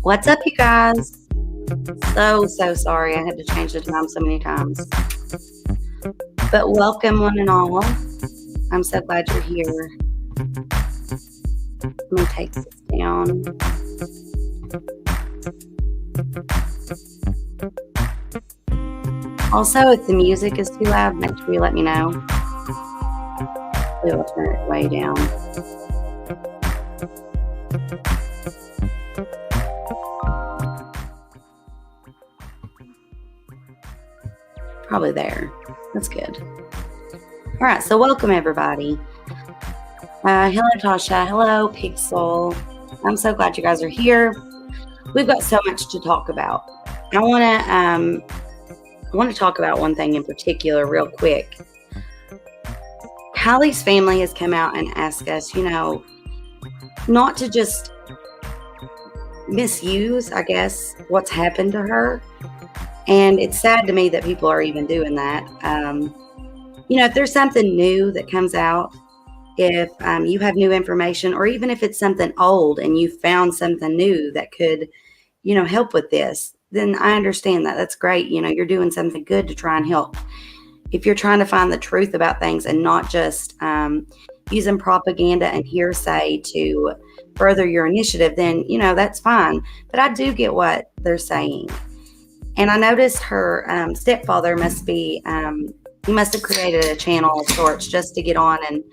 What's up, you guys? So sorry. I had to change the time so many times. But welcome, one and all. I'm so glad you're here. Let me take this down. Also, if the music is too loud, make sure you let me know. We'll turn it way down. Probably there. That's good. All right, so welcome everybody. Hello Tasha. Hello Pixel. I'm so glad you guys are here. We've got so much to talk about. I want to talk about one thing in particular real quick. Kiely's family has come out and asked us, not to just misuse, I guess, what's happened to her. And it's sad to me that people are even doing that. If there's something new that comes out, if you have new information, or even if it's something old and you found something new that could, help with this, then I understand that. That's great. You're doing something good to try and help. If you're trying to find the truth about things and not just using propaganda and hearsay to further your initiative, then, that's fine. But I do get what they're saying. And I noticed her stepfather must be, he must have created a channel of sorts just to get on and,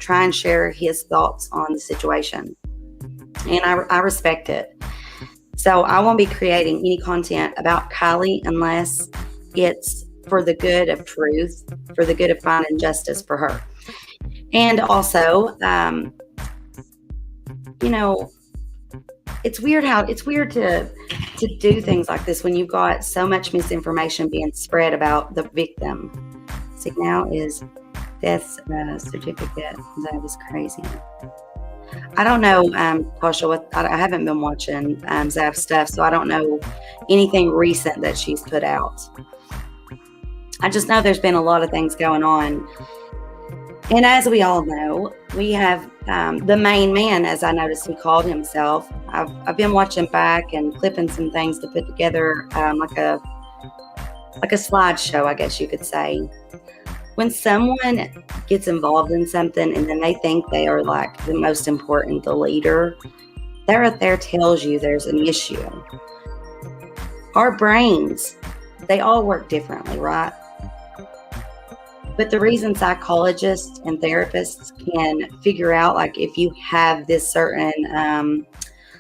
try and share his thoughts on the situation. And I respect it. So I won't be creating any content about Kiely unless it's for the good of truth, for the good of finding justice for her. And also, it's weird to do things like this when you've got so much misinformation being spread about the victim. See, now is death certificate. That was crazy. I don't know, Tasha, I haven't been watching Zav's stuff, so I don't know anything recent that she's put out. I just know there's been a lot of things going on. And as we all know, we have the main man, as I noticed he called himself. I've been watching back and clipping some things to put together like a slideshow, I guess you could say. When someone gets involved in something and then they think they are like the most important, the leader, that right there tells you there's an issue. Our brains, they all work differently, right? But the reason psychologists and therapists can figure out, like, if you have this certain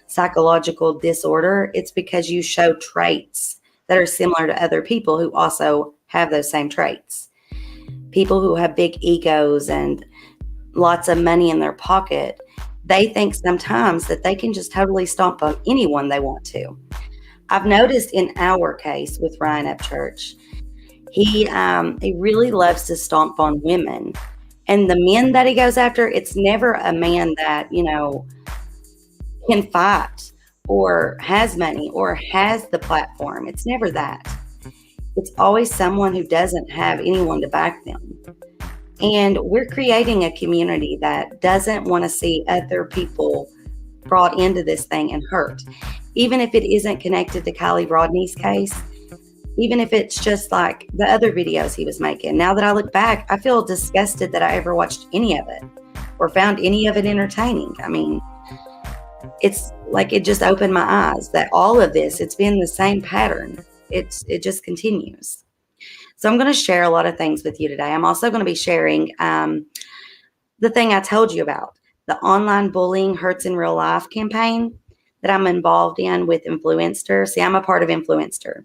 psychological disorder, it's because you show traits that are similar to other people who also have those same traits. People who have big egos and lots of money in their pocket, they think sometimes that they can just totally stomp on anyone they want to. I've noticed in our case with Ryan Upchurch, he really loves to stomp on women. And the men that he goes after, it's never a man that, can fight or has money or has the platform. It's never that. It's always someone who doesn't have anyone to back them. And we're creating a community that doesn't want to see other people brought into this thing and hurt. Even if it isn't connected to Kiely Rodni's case, even if it's just like the other videos he was making. Now that I look back, I feel disgusted that I ever watched any of it or found any of it entertaining. I mean, it's like it just opened my eyes that all of this, it's been the same pattern. It just continues. So I'm going to share a lot of things with you today. I'm also going to be sharing the thing I told you about, the online bullying hurts in real life campaign that I'm involved in with Influencer. See, I'm a part of Influencer.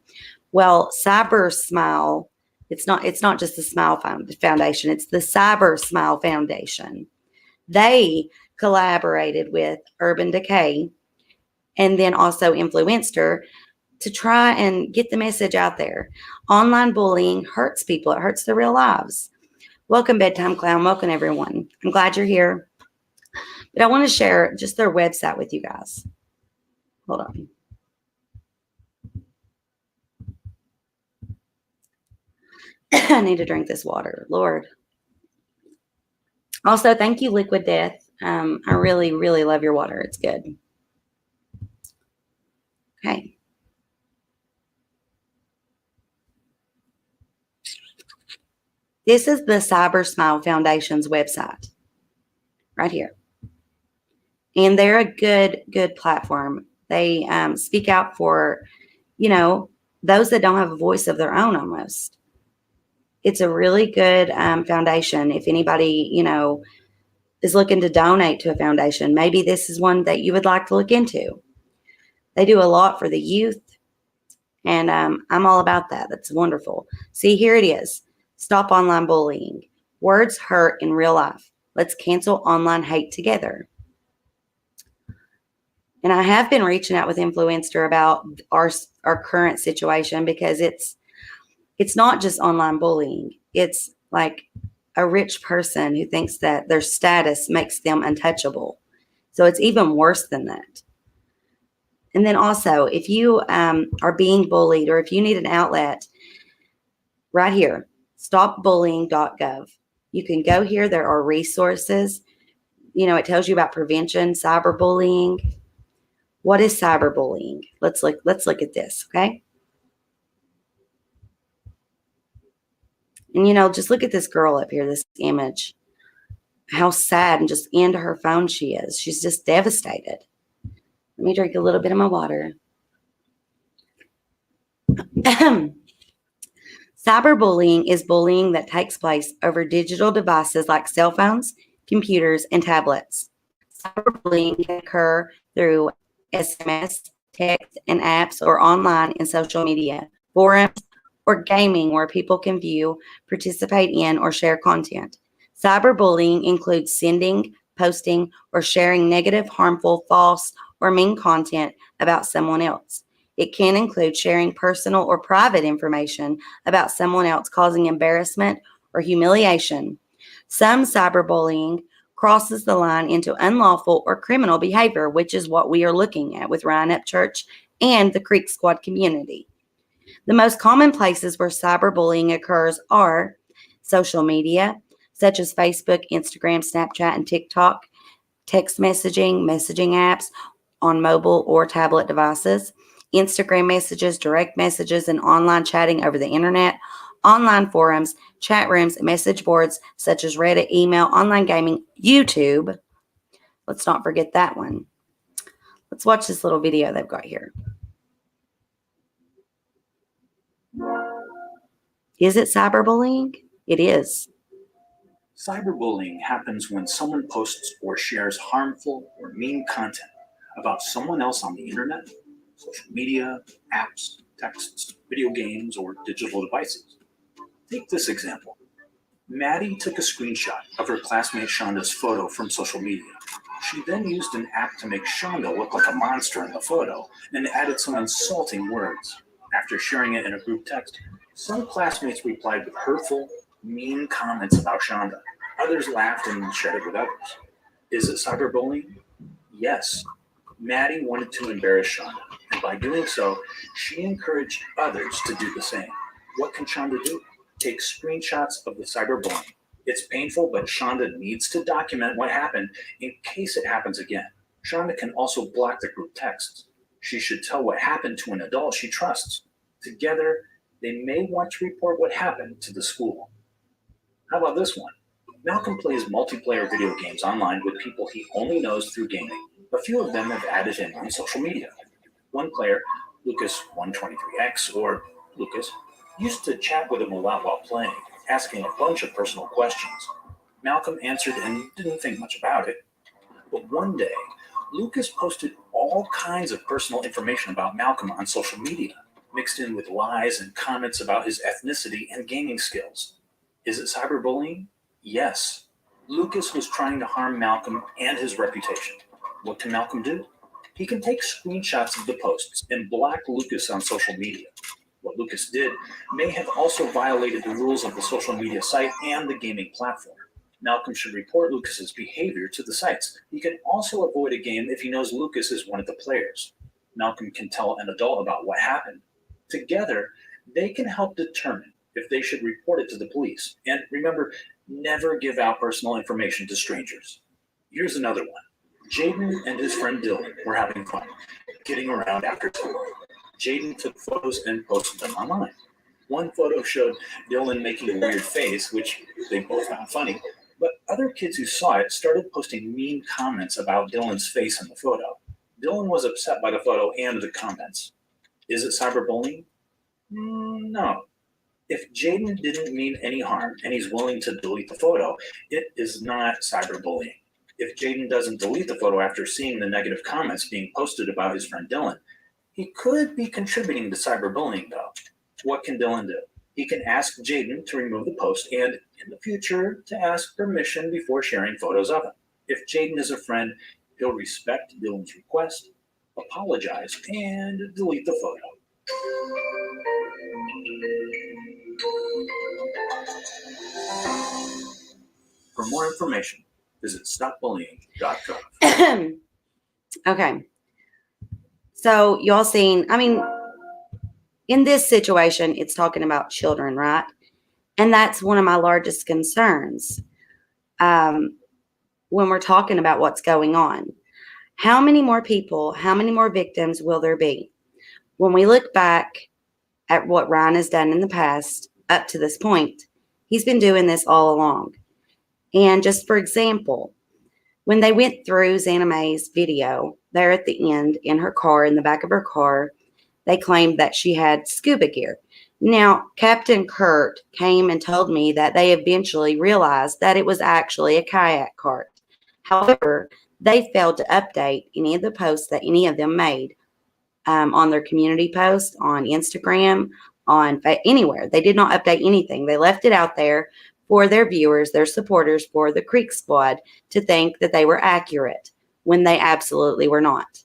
Well, Cyber Smile, it's not just the Smile Foundation, it's the Cyber Smile Foundation. They collaborated with Urban Decay and then also Influencer to try and get the message out there. Online bullying hurts people. It hurts their real lives. Welcome, Bedtime Clown. Welcome, everyone. I'm glad you're here. But I want to share just their website with you guys. Hold on. I need to drink this water. Lord. Also, thank you, Liquid Death. I really, really love your water. It's good. Okay. This is the Cyber Smile Foundation's website right here. And they're a good platform. They speak out for, those that don't have a voice of their own almost. It's a really good foundation. If anybody, is looking to donate to a foundation, maybe this is one that you would like to look into. They do a lot for the youth, and I'm all about that. That's wonderful. See, here it is. Stop online bullying. Words hurt in real life. Let's cancel online hate together. And I have been reaching out with Influencer about our current situation, because it's not just online bullying. It's like a rich person who thinks that their status makes them untouchable. So it's even worse than that. And then also, if you are being bullied, or if you need an outlet, right here, stopbullying.gov. You can go here. There are resources. It tells you about prevention, cyberbullying. What is cyberbullying? Let's look at this, okay? And just look at this girl up here, this image. How sad and just into her phone she is. She's just devastated. Let me drink a little bit of my water. Cyberbullying is bullying that takes place over digital devices like cell phones, computers, and tablets. Cyberbullying can occur through SMS, text, and apps, or online and social media, forums, or gaming where people can view, participate in, or share content. Cyberbullying includes sending, posting, or sharing negative, harmful, false, or mean content about someone else. It can include sharing personal or private information about someone else, causing embarrassment or humiliation. Some cyberbullying crosses the line into unlawful or criminal behavior, which is what we are looking at with Ryan Up Church and the Creek Squad community. The most common places where cyberbullying occurs are social media, such as Facebook, Instagram, Snapchat, and TikTok, text messaging, messaging apps on mobile or tablet devices, Instagram messages, direct messages, and online chatting over the internet, online forums, chat rooms, message boards such as Reddit, email, online gaming, YouTube. Let's not forget that one. Let's watch this little video they've got here. Is it cyberbullying? It is. Cyberbullying happens when someone posts or shares harmful or mean content about someone else on the internet, social media, apps, texts, video games, or digital devices. Take this example. Maddie took a screenshot of her classmate Shonda's photo from social media. She then used an app to make Shonda look like a monster in the photo and added some insulting words. After sharing it in a group text, some classmates replied with hurtful, mean comments about Shonda. Others laughed and shared it with others. Is it cyberbullying? Yes. Maddie wanted to embarrass Shonda, and by doing so, she encouraged others to do the same. What can Shonda do? Take screenshots of the cyberbullying. It's painful, but Shonda needs to document what happened in case it happens again. Shonda can also block the group texts. She should tell what happened to an adult she trusts. Together, they may want to report what happened to the school. How about this one? Malcolm plays multiplayer video games online with people he only knows through gaming. A few of them have added him on social media. One player, Lucas123X, or Lucas, used to chat with him a lot while playing, asking a bunch of personal questions. Malcolm answered and didn't think much about it. But one day, Lucas posted all kinds of personal information about Malcolm on social media, mixed in with lies and comments about his ethnicity and gaming skills. Is it cyberbullying? Yes. Lucas was trying to harm Malcolm and his reputation. What can Malcolm do? He can take screenshots of the posts and block Lucas on social media. What Lucas did may have also violated the rules of the social media site and the gaming platform. Malcolm should report Lucas's behavior to the sites. He can also avoid a game if he knows Lucas is one of the players. Malcolm can tell an adult about what happened. Together, they can help determine if they should report it to the police. And remember, never give out personal information to strangers. Here's another one. Jaden and his friend Dylan were having fun. getting around after school. Jaden took photos and posted them online. One photo showed Dylan making a weird face, which they both found funny, but other kids who saw it started posting mean comments about Dylan's face in the photo. Dylan was upset by the photo and the comments. Is it cyberbullying? No. If Jaden didn't mean any harm and he's willing to delete the photo, it is not cyberbullying. If Jaden doesn't delete the photo after seeing the negative comments being posted about his friend Dylan, he could be contributing to cyberbullying, though. What can Dylan do? He can ask Jaden to remove the post and, in the future, to ask permission before sharing photos of him. If Jaden is a friend, he'll respect Dylan's request, apologize, and delete the photo. For more information, visit stopbullying.gov. Okay. So y'all seen, in this situation, it's talking about children, right? And that's one of my largest concerns when we're talking about what's going on. How many more people, how many more victims will there be? When we look back at what Ryan has done in the past up to this point, he's been doing this all along. And just for example, when they went through XanaMay's video there at the end in her car, in the back of her car, they claimed that she had scuba gear. Now, Captain Kurt came and told me that they eventually realized that it was actually a kayak cart. However, they failed to update any of the posts that any of them made on their community posts, on Instagram, on anywhere. They did not update anything. They left it out there for their viewers, their supporters, for the Creek Squad to think that they were accurate when they absolutely were not.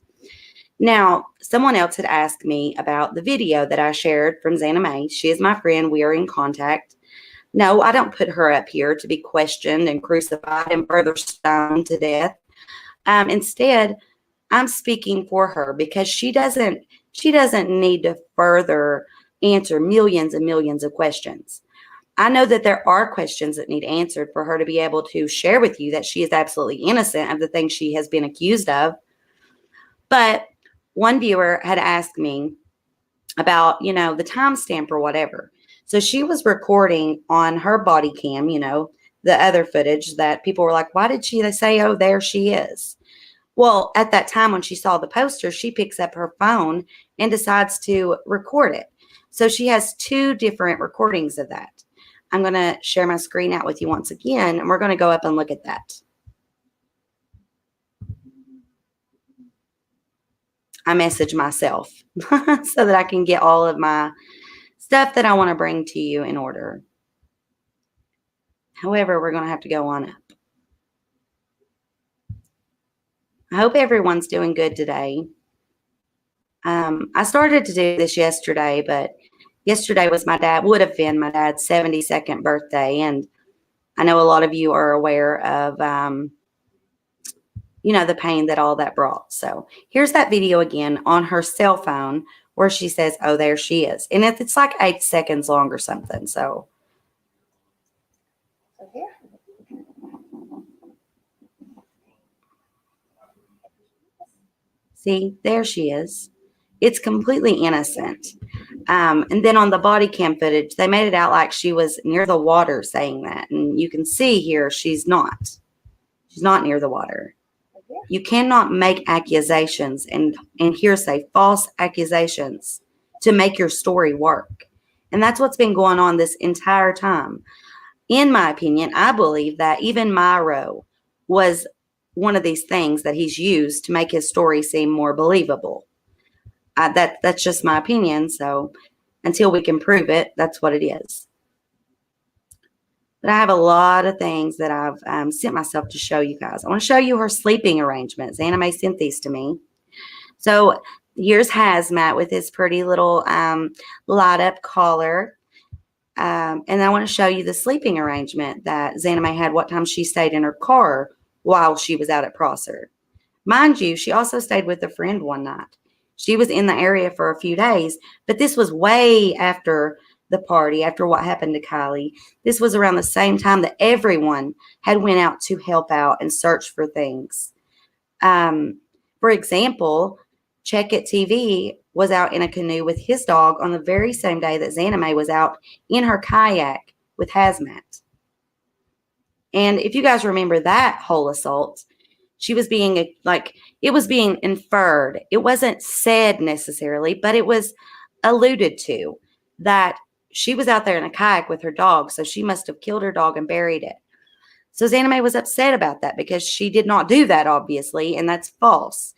Now, someone else had asked me about the video that I shared from XanaMay. She is my friend. We are in contact. No, I don't put her up here to be questioned and crucified and further stoned to death. Instead, I'm speaking for her because she doesn't need to further answer millions and millions of questions. I know that there are questions that need answered for her to be able to share with you that she is absolutely innocent of the things she has been accused of. But one viewer had asked me about, the timestamp or whatever. So she was recording on her body cam, the other footage that people were like, why did she say, oh, there she is? Well, at that time when she saw the poster, she picks up her phone and decides to record it. So she has two different recordings of that. I'm going to share my screen out with you once again, and we're going to go up and look at that. I message myself so that I can get all of my stuff that I want to bring to you in order. However, we're going to have to go on up. I hope everyone's doing good today. I started to do this yesterday, but yesterday would have been my dad's 72nd birthday. And I know a lot of you are aware of, the pain that all that brought. So here's that video again on her cell phone where she says, oh, there she is. And it's like 8 seconds long or something. So. See, there she is. It's completely innocent. And then on the body cam footage, they made it out like she was near the water saying that. And you can see here, she's not. She's not near the water. You cannot make accusations and hearsay, false accusations to make your story work. And that's what's been going on this entire time. In my opinion, I believe that even Myro was one of these things that he's used to make his story seem more believable. That's just my opinion. So until we can prove it, that's what it is. But I have a lot of things that I've sent myself to show you guys. I want to show you her sleeping arrangements. XanaMay sent these to me. So here's Hazmat with his pretty little light up collar. And I want to show you the sleeping arrangement that XanaMay had, what time she stayed in her car while she was out at Prosser. Mind you, she also stayed with a friend one night. She was in the area for a few days, but this was way after the party, after what happened to Kiely. This was around the same time that everyone had went out to help out and search for things. For example, Check It TV was out in a canoe with his dog on the very same day that XanaMay was out in her kayak with hazmat. And if you guys remember that whole assault, she was being it was being inferred. It wasn't said necessarily, but it was alluded to that she was out there in a kayak with her dog, so she must have killed her dog and buried it. So XanaMay was upset about that because she did not do that, obviously, and that's false.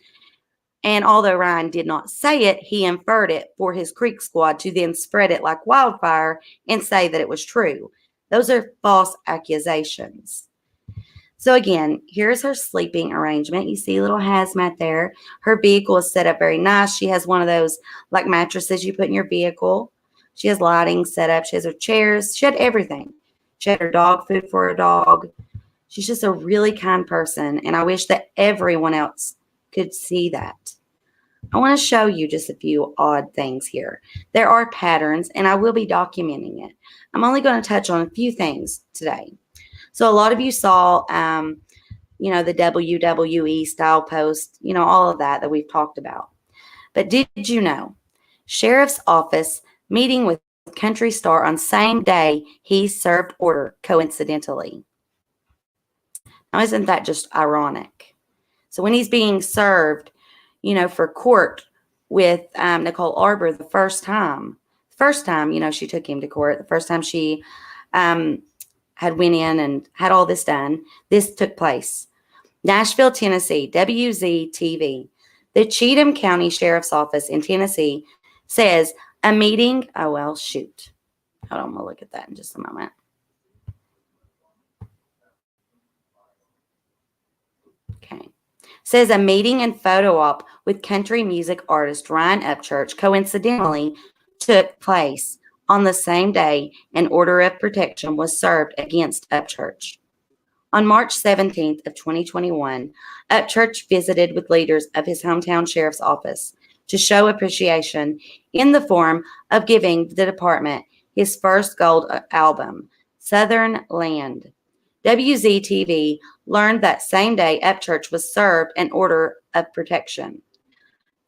And although Ryan did not say it, he inferred it for his Creek Squad to then spread it like wildfire and say that it was true. Those are false accusations. So again, here's her sleeping arrangement. You see a little hazmat there. Her vehicle is set up very nice. She has one of those like mattresses you put in your vehicle. She has lighting set up. She has her chairs. She had everything. She had her dog food for her dog. She's just a really kind person, and I wish that everyone else could see that. I want to show you just a few odd things here. There are patterns, and I will be documenting it. I'm only going to touch on a few things today. So a lot of you saw, the WWE style post, all of that we've talked about. But did you know, Sheriff's Office meeting with country star on same day he served order coincidentally? Now, isn't that just ironic? So when he's being served, for court with Nicole Arbor the first time, she took him to court, the first time she had went in and had all this done, this took place. Nashville, Tennessee, WZ-TV. The Cheatham County Sheriff's Office in Tennessee says a meeting, Hold on, I'm going to look at that in just a moment. Okay. Says a meeting and photo op with country music artist Ryan Upchurch coincidentally took place on the same day an order of protection was served against Upchurch. On March 17th of 2021, Upchurch visited with leaders of his hometown sheriff's office to show appreciation in the form of giving the department his first gold album, Southern Land. WZ-TV learned that same day Upchurch was served an order of protection.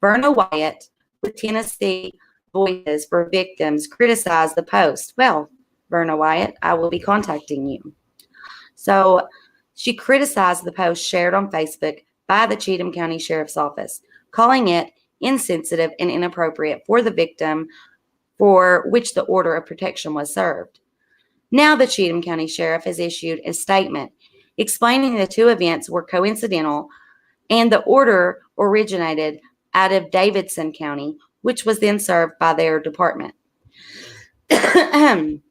Verna Wyatt with Tennessee Voices for Victims criticized the post. Well, Verna Wyatt, I will be contacting you. So she criticized the post shared on Facebook by the Cheatham County Sheriff's Office, calling it insensitive and inappropriate for the victim for which the order of protection was served. Now the Cheatham County Sheriff has issued a statement explaining the two events were coincidental and the order originated out of Davidson County, which was then served by their department. In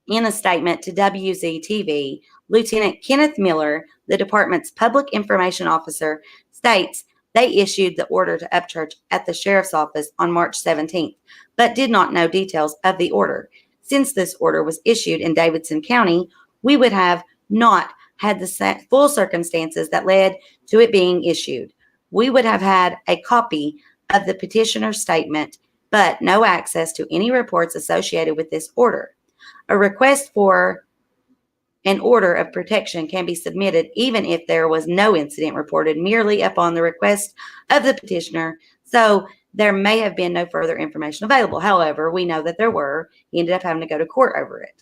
a statement to WZ-TV, Lieutenant Kenneth Miller, the department's public information officer, states they issued the order to Upchurch at the sheriff's office on March 17th, but did not know details of the order. Since this order was issued in Davidson County, we would have not had the full circumstances that led to it being issued. We would have had a copy of the petitioner's statement, but no access to any reports associated with this order. A request for an order of protection can be submitted even if there was no incident reported merely upon the request of the petitioner, so there may have been no further information available. However, we know that there were. He ended up having to go to court over it.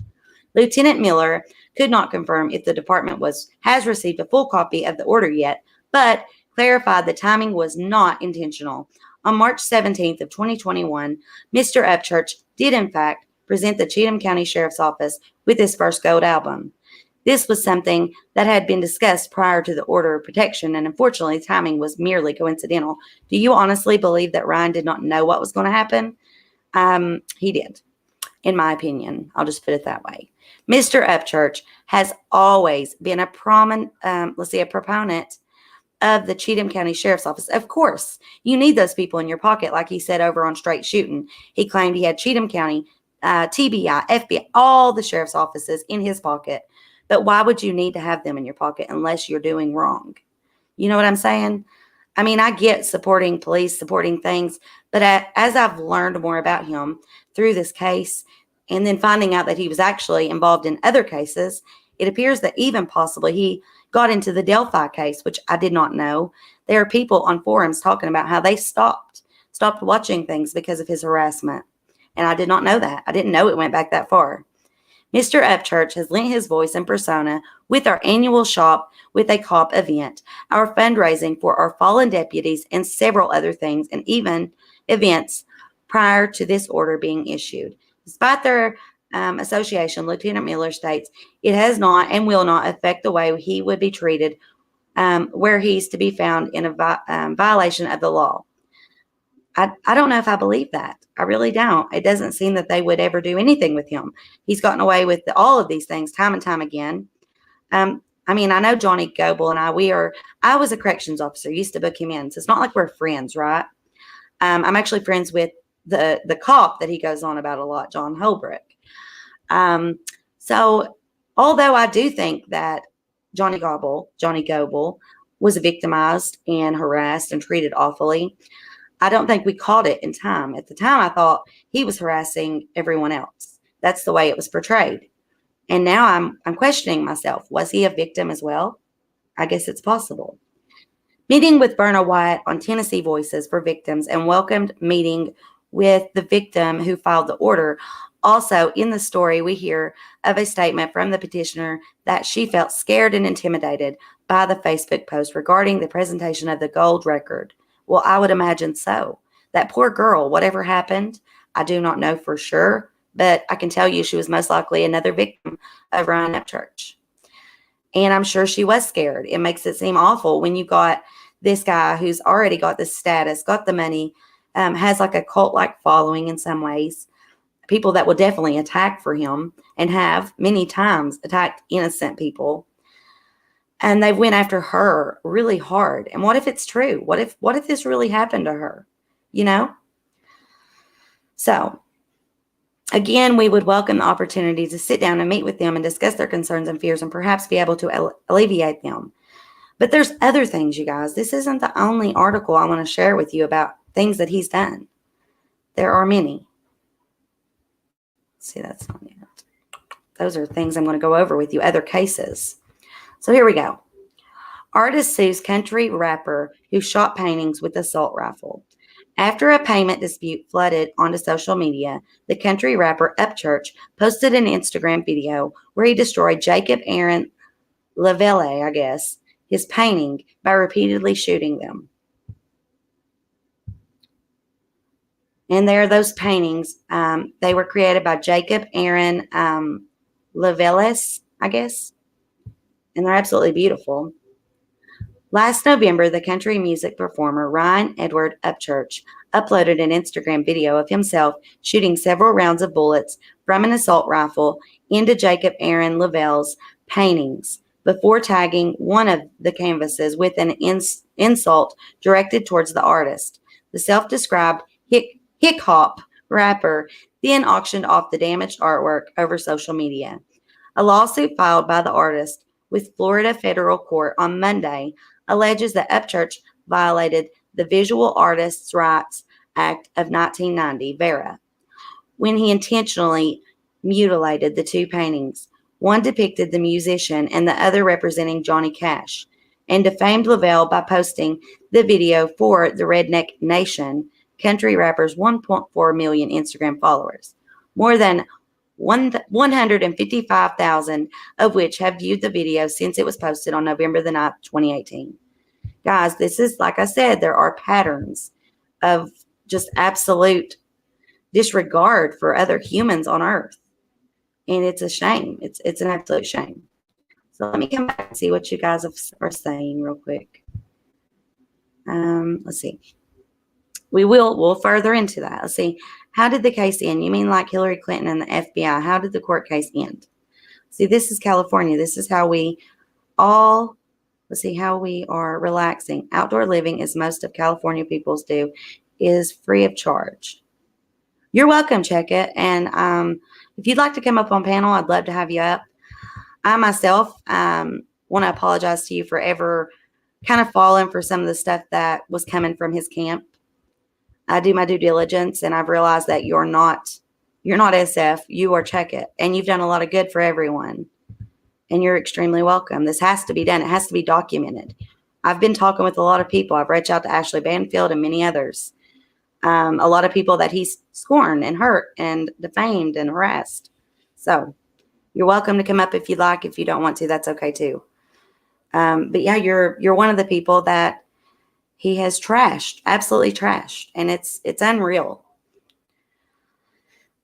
Lieutenant Miller could not confirm if the department has received a full copy of the order yet, but clarified the timing was not intentional. On March 17th of 2021, Mr. Upchurch did in fact present the Cheatham County Sheriff's Office with his first gold album. This was something that had been discussed prior to the order of protection, and unfortunately, timing was merely coincidental. Do you honestly believe that Ryan did not know what was going to happen? He did, in my opinion. I'll just put it that way. Mr. Upchurch has always been a proponent of the Cheatham County Sheriff's Office. Of course, you need those people in your pocket, like he said over on Straight Shooting. He claimed he had Cheatham County, TBI, FBI, all the sheriff's offices in his pocket. But why would you need to have them in your pocket unless you're doing wrong? You know what I'm saying? I mean, I get supporting police, supporting things, but as I've learned more about him through this case, and then finding out that he was actually involved in other cases, it appears that even possibly he got into the Delphi case, which I did not know. There are people on forums talking about how they stopped stopped watching things because of his harassment. And I did not know that. I didn't know it went back that far. Mr. Upchurch has lent his voice and persona with our annual Shop with a Cop event, our fundraising for our fallen deputies, and several other things, and even events prior to this order being issued. Despite their association, Lieutenant Miller states it has not and will not affect the way he would be treated where he's to be found in a violation of the law. I don't know if I believe that. I really don't. It doesn't seem that they would ever do anything with him. He's gotten away with all of these things time and time again. I mean, I know Johnny Goebel and I was a corrections officer, used to book him in. So it's not like we're friends, right? I'm actually friends with the cop that he goes on about a lot, John Holbrook. So although I do think that Johnny Goebel was victimized and harassed and treated awfully, I don't think we caught it in time. At the time, I thought he was harassing everyone else. That's the way it was portrayed. And now I'm questioning myself. Was he a victim as well? I guess it's possible. Meeting with Verna White on Tennessee Voices for Victims and welcomed meeting with the victim who filed the order. Also, in the story, we hear of a statement from the petitioner that she felt scared and intimidated by the Facebook post regarding the presentation of the gold record. Well, I would imagine so. That poor girl, whatever happened, I do not know for sure, but I can tell you she was most likely another victim of Ryan Upchurch. And I'm sure she was scared. It makes it seem awful when you got this guy who's already got the status, got the money, has like a cult-like following in some ways, people that will definitely attack for him and have many times attacked innocent people. And they went after her really hard. And what if it's true? What if this really happened to her? You know? So, again, we would welcome the opportunity to sit down and meet with them and discuss their concerns and fears and perhaps be able to alleviate them. But there's other things, you guys. This isn't the only article I want to share with you about things that he's done. There are many. See, that's not it. Those are things I'm going to go over with you, other cases. So here we go. Artist sues country rapper who shot paintings with assault rifle. After a payment dispute flooded onto social media, the country rapper Upchurch posted an Instagram video where he destroyed Jacob Aaron Lavelle, I guess, his painting by repeatedly shooting them. And there are those paintings. They were created by Jacob Aaron Lavelle, I guess. And they're absolutely beautiful. Last November, the country music performer Ryan Edward Upchurch uploaded an Instagram video of himself shooting several rounds of bullets from an assault rifle into Jacob Aaron Lavelle's paintings before tagging one of the canvases with an insult directed towards the artist. The self-described hip-hop rapper then auctioned off the damaged artwork over social media. A lawsuit filed by the artist with Florida federal court on Monday alleges that Upchurch violated the Visual Artists' Rights Act of 1990, VERA, when he intentionally mutilated the two paintings. One depicted the musician and the other representing Johnny Cash, and defamed Lavelle by posting the video for the Redneck Nation, country rapper's 1.4 million Instagram followers. More than 155,000 of which have viewed the video since it was posted on November the 9th, 2018. Guys, this is, like I said, there are patterns of just absolute disregard for other humans on earth. And it's a shame. It's an absolute shame. So let me come back and see what you guys are saying real quick. Let's see. We'll further into that. Let's see. How did the case end? You mean like Hillary Clinton and the FBI? How did the court case end? See, this is California. This is how we all, let's see, how we are relaxing. Outdoor living, as most of California peoples do, is free of charge. You're welcome, check it. And if you'd like to come up on panel, I'd love to have you up. I myself want to apologize to you for ever kind of falling for some of the stuff that was coming from his camp. I do my due diligence, and I've realized that you're not SF, you are Check It, and you've done a lot of good for everyone, and you're extremely welcome. This has to be done. It has to be documented. I've been talking with a lot of people. I've reached out to Ashley Banfield and many others. A lot of people that he's scorned and hurt and defamed and harassed. So you're welcome to come up if you'd like. If you don't want to, that's okay too. But yeah, you're one of the people that he has trashed, absolutely trashed, and it's unreal.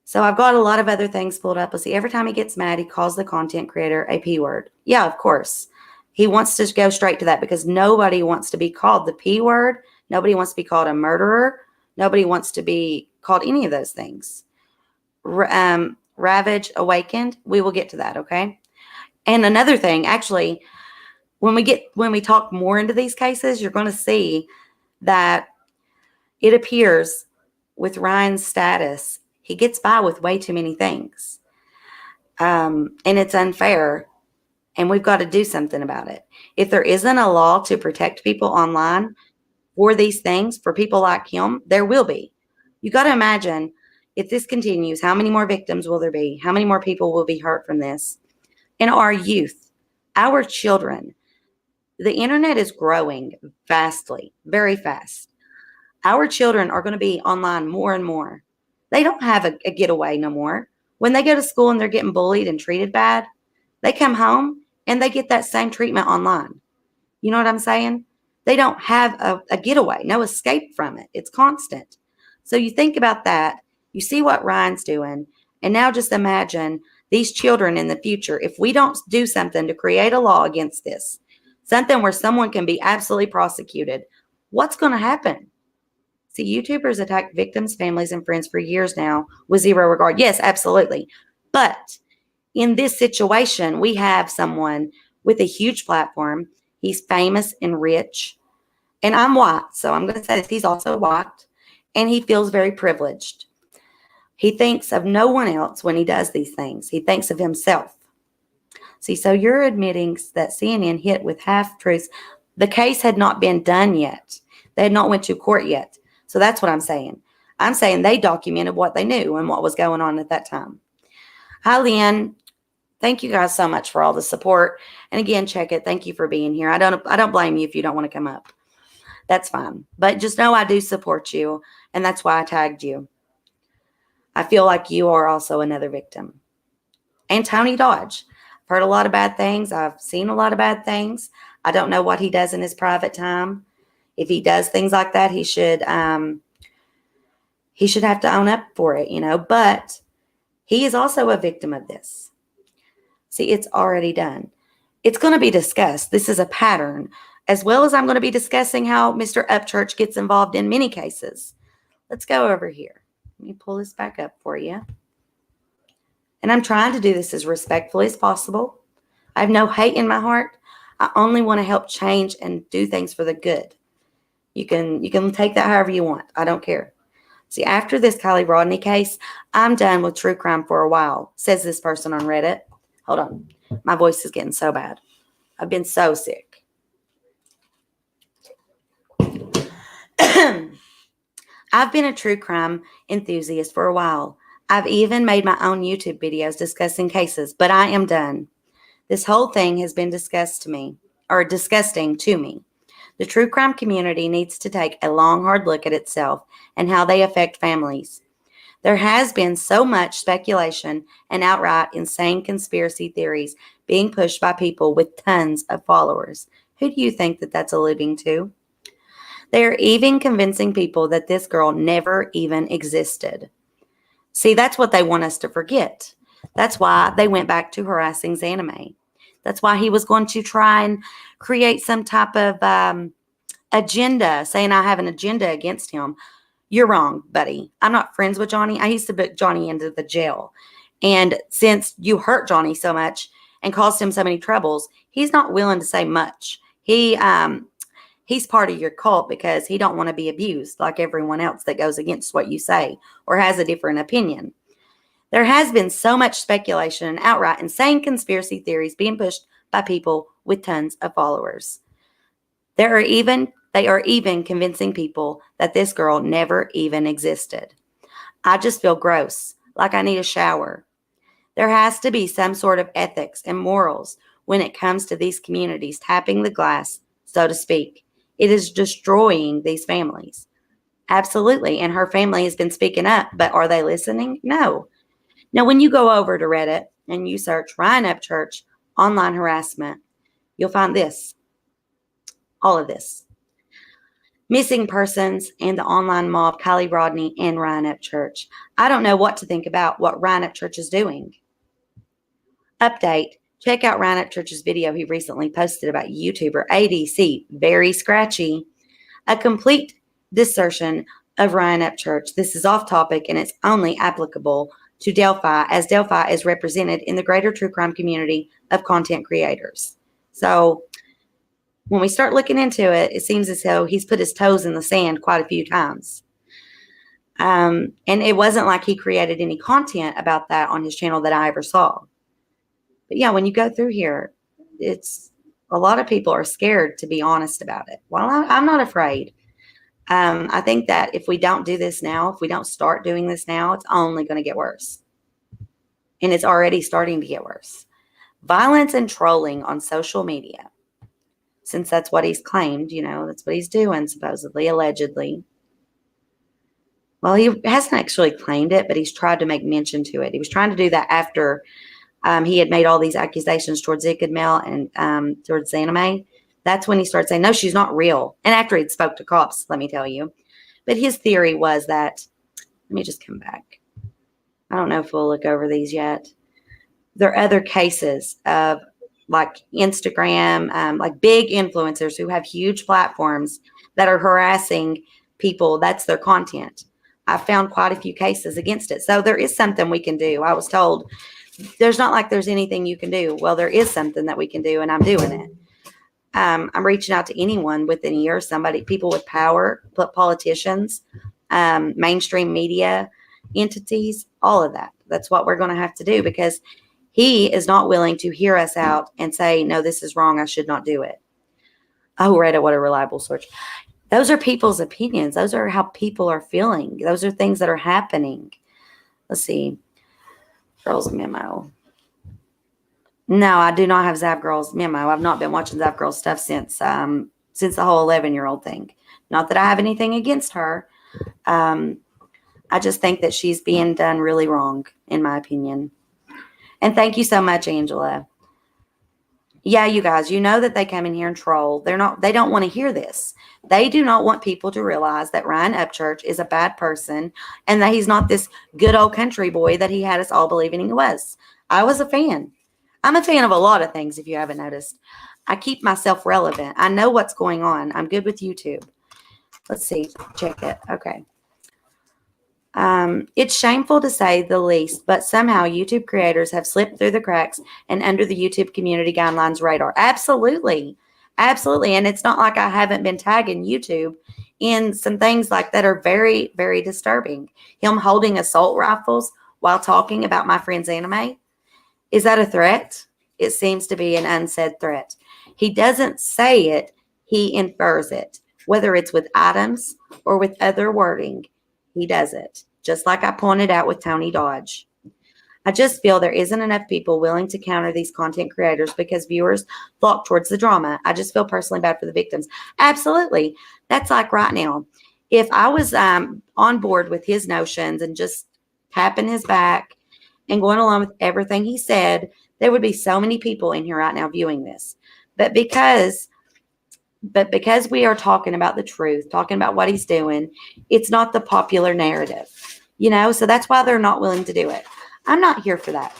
So I've got a lot of other things pulled up. Let's see. Every time he gets mad, he calls the content creator a P word. Yeah, of course. He wants to go straight to that because nobody wants to be called the P word. Nobody wants to be called a murderer. Nobody wants to be called any of those things. Ravage awakened. We will get to that, okay? And another thing, actually, when we talk more into these cases, you're going to see that it appears with Ryan's status, he gets by with way too many things. And it's unfair, and we've got to do something about it. If there isn't a law to protect people online for these things, for people like him, there will be. You got to imagine if this continues, how many more victims will there be? How many more people will be hurt from this? And our youth, our children, the internet is growing vastly, very fast. Our children are going to be online more and more. They don't have a getaway no more. When they go to school and they're getting bullied and treated bad, they come home and they get that same treatment online. You know what I'm saying? They don't have a getaway, no escape from it. It's constant. So you think about that. You see what Ryan's doing. And now just imagine these children in the future. If we don't do something to create a law against this, something where someone can be absolutely prosecuted, what's going to happen? See, YouTubers attack victims, families, and friends for years now with zero regard. Yes, absolutely. But in this situation, we have someone with a huge platform. He's famous and rich. And I'm white, so I'm going to say this. He's also white, and he feels very privileged. He thinks of no one else when he does these things. He thinks of himself. See, so you're admitting that CNN hit with half-truths. The case had not been done yet. They had not went to court yet. So that's what I'm saying. I'm saying they documented what they knew and what was going on at that time. Hi, Lynn. Thank you guys so much for all the support. And again, check it. Thank you for being here. I don't blame you if you don't want to come up. That's fine. But just know I do support you, and that's why I tagged you. I feel like you are also another victim. And Tony Dodge. I've heard a lot of bad things. I've seen a lot of bad things. I don't know what he does in his private time. If he does things like that, he should have to own up for it, But he is also a victim of this. See, it's already done. It's going to be discussed. This is a pattern, as well as I'm going to be discussing how Mr. Upchurch gets involved in many cases. Let's go over here. Let me pull this back up for you. And I'm trying to do this as respectfully as possible. I have no hate in my heart. I only want to help change and do things for the good. You can take that however you want. I don't care. See, after this Kiely Rodni case, I'm done with true crime for a while, says this person on Reddit. Hold on. My voice is getting so bad. I've been so sick. I've been a true crime enthusiast for a while. I've even made my own YouTube videos discussing cases, but I am done. This whole thing has been disgusting to me. The true crime community needs to take a long, hard look at itself and how they affect families. There has been so much speculation and outright insane conspiracy theories being pushed by people with tons of followers. Who do you think that that's alluding to? They are even convincing people that this girl never even existed. See, that's what they want us to forget. That's why they went back to harassing XanaMay. That's why he was going to try and create some type of agenda, saying I have an agenda against him. You're wrong, buddy. I'm not friends with Johnny. I used to book Johnny into the jail. And since you hurt Johnny so much and caused him so many troubles, he's not willing to say much. He's part of your cult because he don't want to be abused like everyone else that goes against what you say or has a different opinion. There has been so much speculation and outright insane conspiracy theories being pushed by people with tons of followers. They are even convincing people that this girl never even existed. I just feel gross, like I need a shower. There has to be some sort of ethics and morals when it comes to these communities tapping the glass, so to speak. It is destroying these families. Absolutely. And her family has been speaking up, but are they listening? No. Now, when you go over to Reddit and you search Ryan Upchurch online harassment, you'll find this, all of this. Missing persons and the online mob, Kiely Rodni and Ryan Upchurch. I don't know what to think about what Ryan Upchurch is doing. Update. Check out Ryan Upchurch's video he recently posted about YouTuber ADC. Very scratchy. A complete dissertation of Ryan Upchurch. This is off topic and it's only applicable to Delphi, as Delphi is represented in the greater true crime community of content creators. So when we start looking into it, it seems as though he's put his toes in the sand quite a few times. And it wasn't like he created any content about that on his channel that I ever saw. But yeah, when you go through here, it's a lot of people are scared to be honest about it. Well, I'm not afraid. I think that if we don't do this now, if we don't start doing this now, it's only going to get worse. And it's already starting to get worse. Violence and trolling on social media. Since that's what he's claimed, that's what he's doing, supposedly, allegedly. Well, he hasn't actually claimed it, but he's tried to make mention to it. He was trying to do that after he had made all these accusations towards Mel and towards XanaMayX. That's when he started saying, no, she's not real. And after he'd spoke to cops, let me tell you. But his theory was that, let me just come back. I don't know if we'll look over these yet. There are other cases of like Instagram, like big influencers who have huge platforms that are harassing people. That's their content. I found quite a few cases against it. So there is something we can do. I was told there's not like there's anything you can do. Well, there is something that we can do, and I'm doing it. I'm reaching out to anyone with an ear, people with power, politicians, mainstream media entities, all of that. That's what we're going to have to do because he is not willing to hear us out and say, no, this is wrong. I should not do it. Oh, Reddit, what a reliable source. Those are people's opinions. Those are how people are feeling. Those are things that are happening. Let's see. Girls memo. No, I do not have Zap Girl's memo. I've not been watching Zap Girl's stuff since the whole 11-year-old thing. Not that I have anything against her. I just think that she's being done really wrong, in my opinion. And thank you so much, Angela. Yeah, you guys, you know that they come in here and troll. They don't want to hear this. They do not want people to realize that Ryan Upchurch is a bad person and that he's not this good old country boy that he had us all believing he was. I was a fan. I'm a fan of a lot of things, if you haven't noticed. I keep myself relevant. I know what's going on. I'm good with YouTube. Let's see. Check it. Okay. It's shameful to say the least, but somehow YouTube creators have slipped through the cracks and under the YouTube community guidelines radar. Absolutely. Absolutely. And it's not like I haven't been tagging YouTube in some things like that are very, very disturbing. Him holding assault rifles while talking about my friend's anime. Is that a threat? It seems to be an unsaid threat. He doesn't say it. He infers it, whether it's with items or with other wording. He does it, just like I pointed out with Tony Dodge. I just feel there isn't enough people willing to counter these content creators because viewers flock towards the drama. I just feel personally bad for the victims. Absolutely. That's like right now. If I was on board with his notions and just tapping his back and going along with everything he said, there would be so many people in here right now viewing this. But because we are talking about the truth, talking about what he's doing, it's not the popular narrative, so that's why they're not willing to do it. I'm not here for that.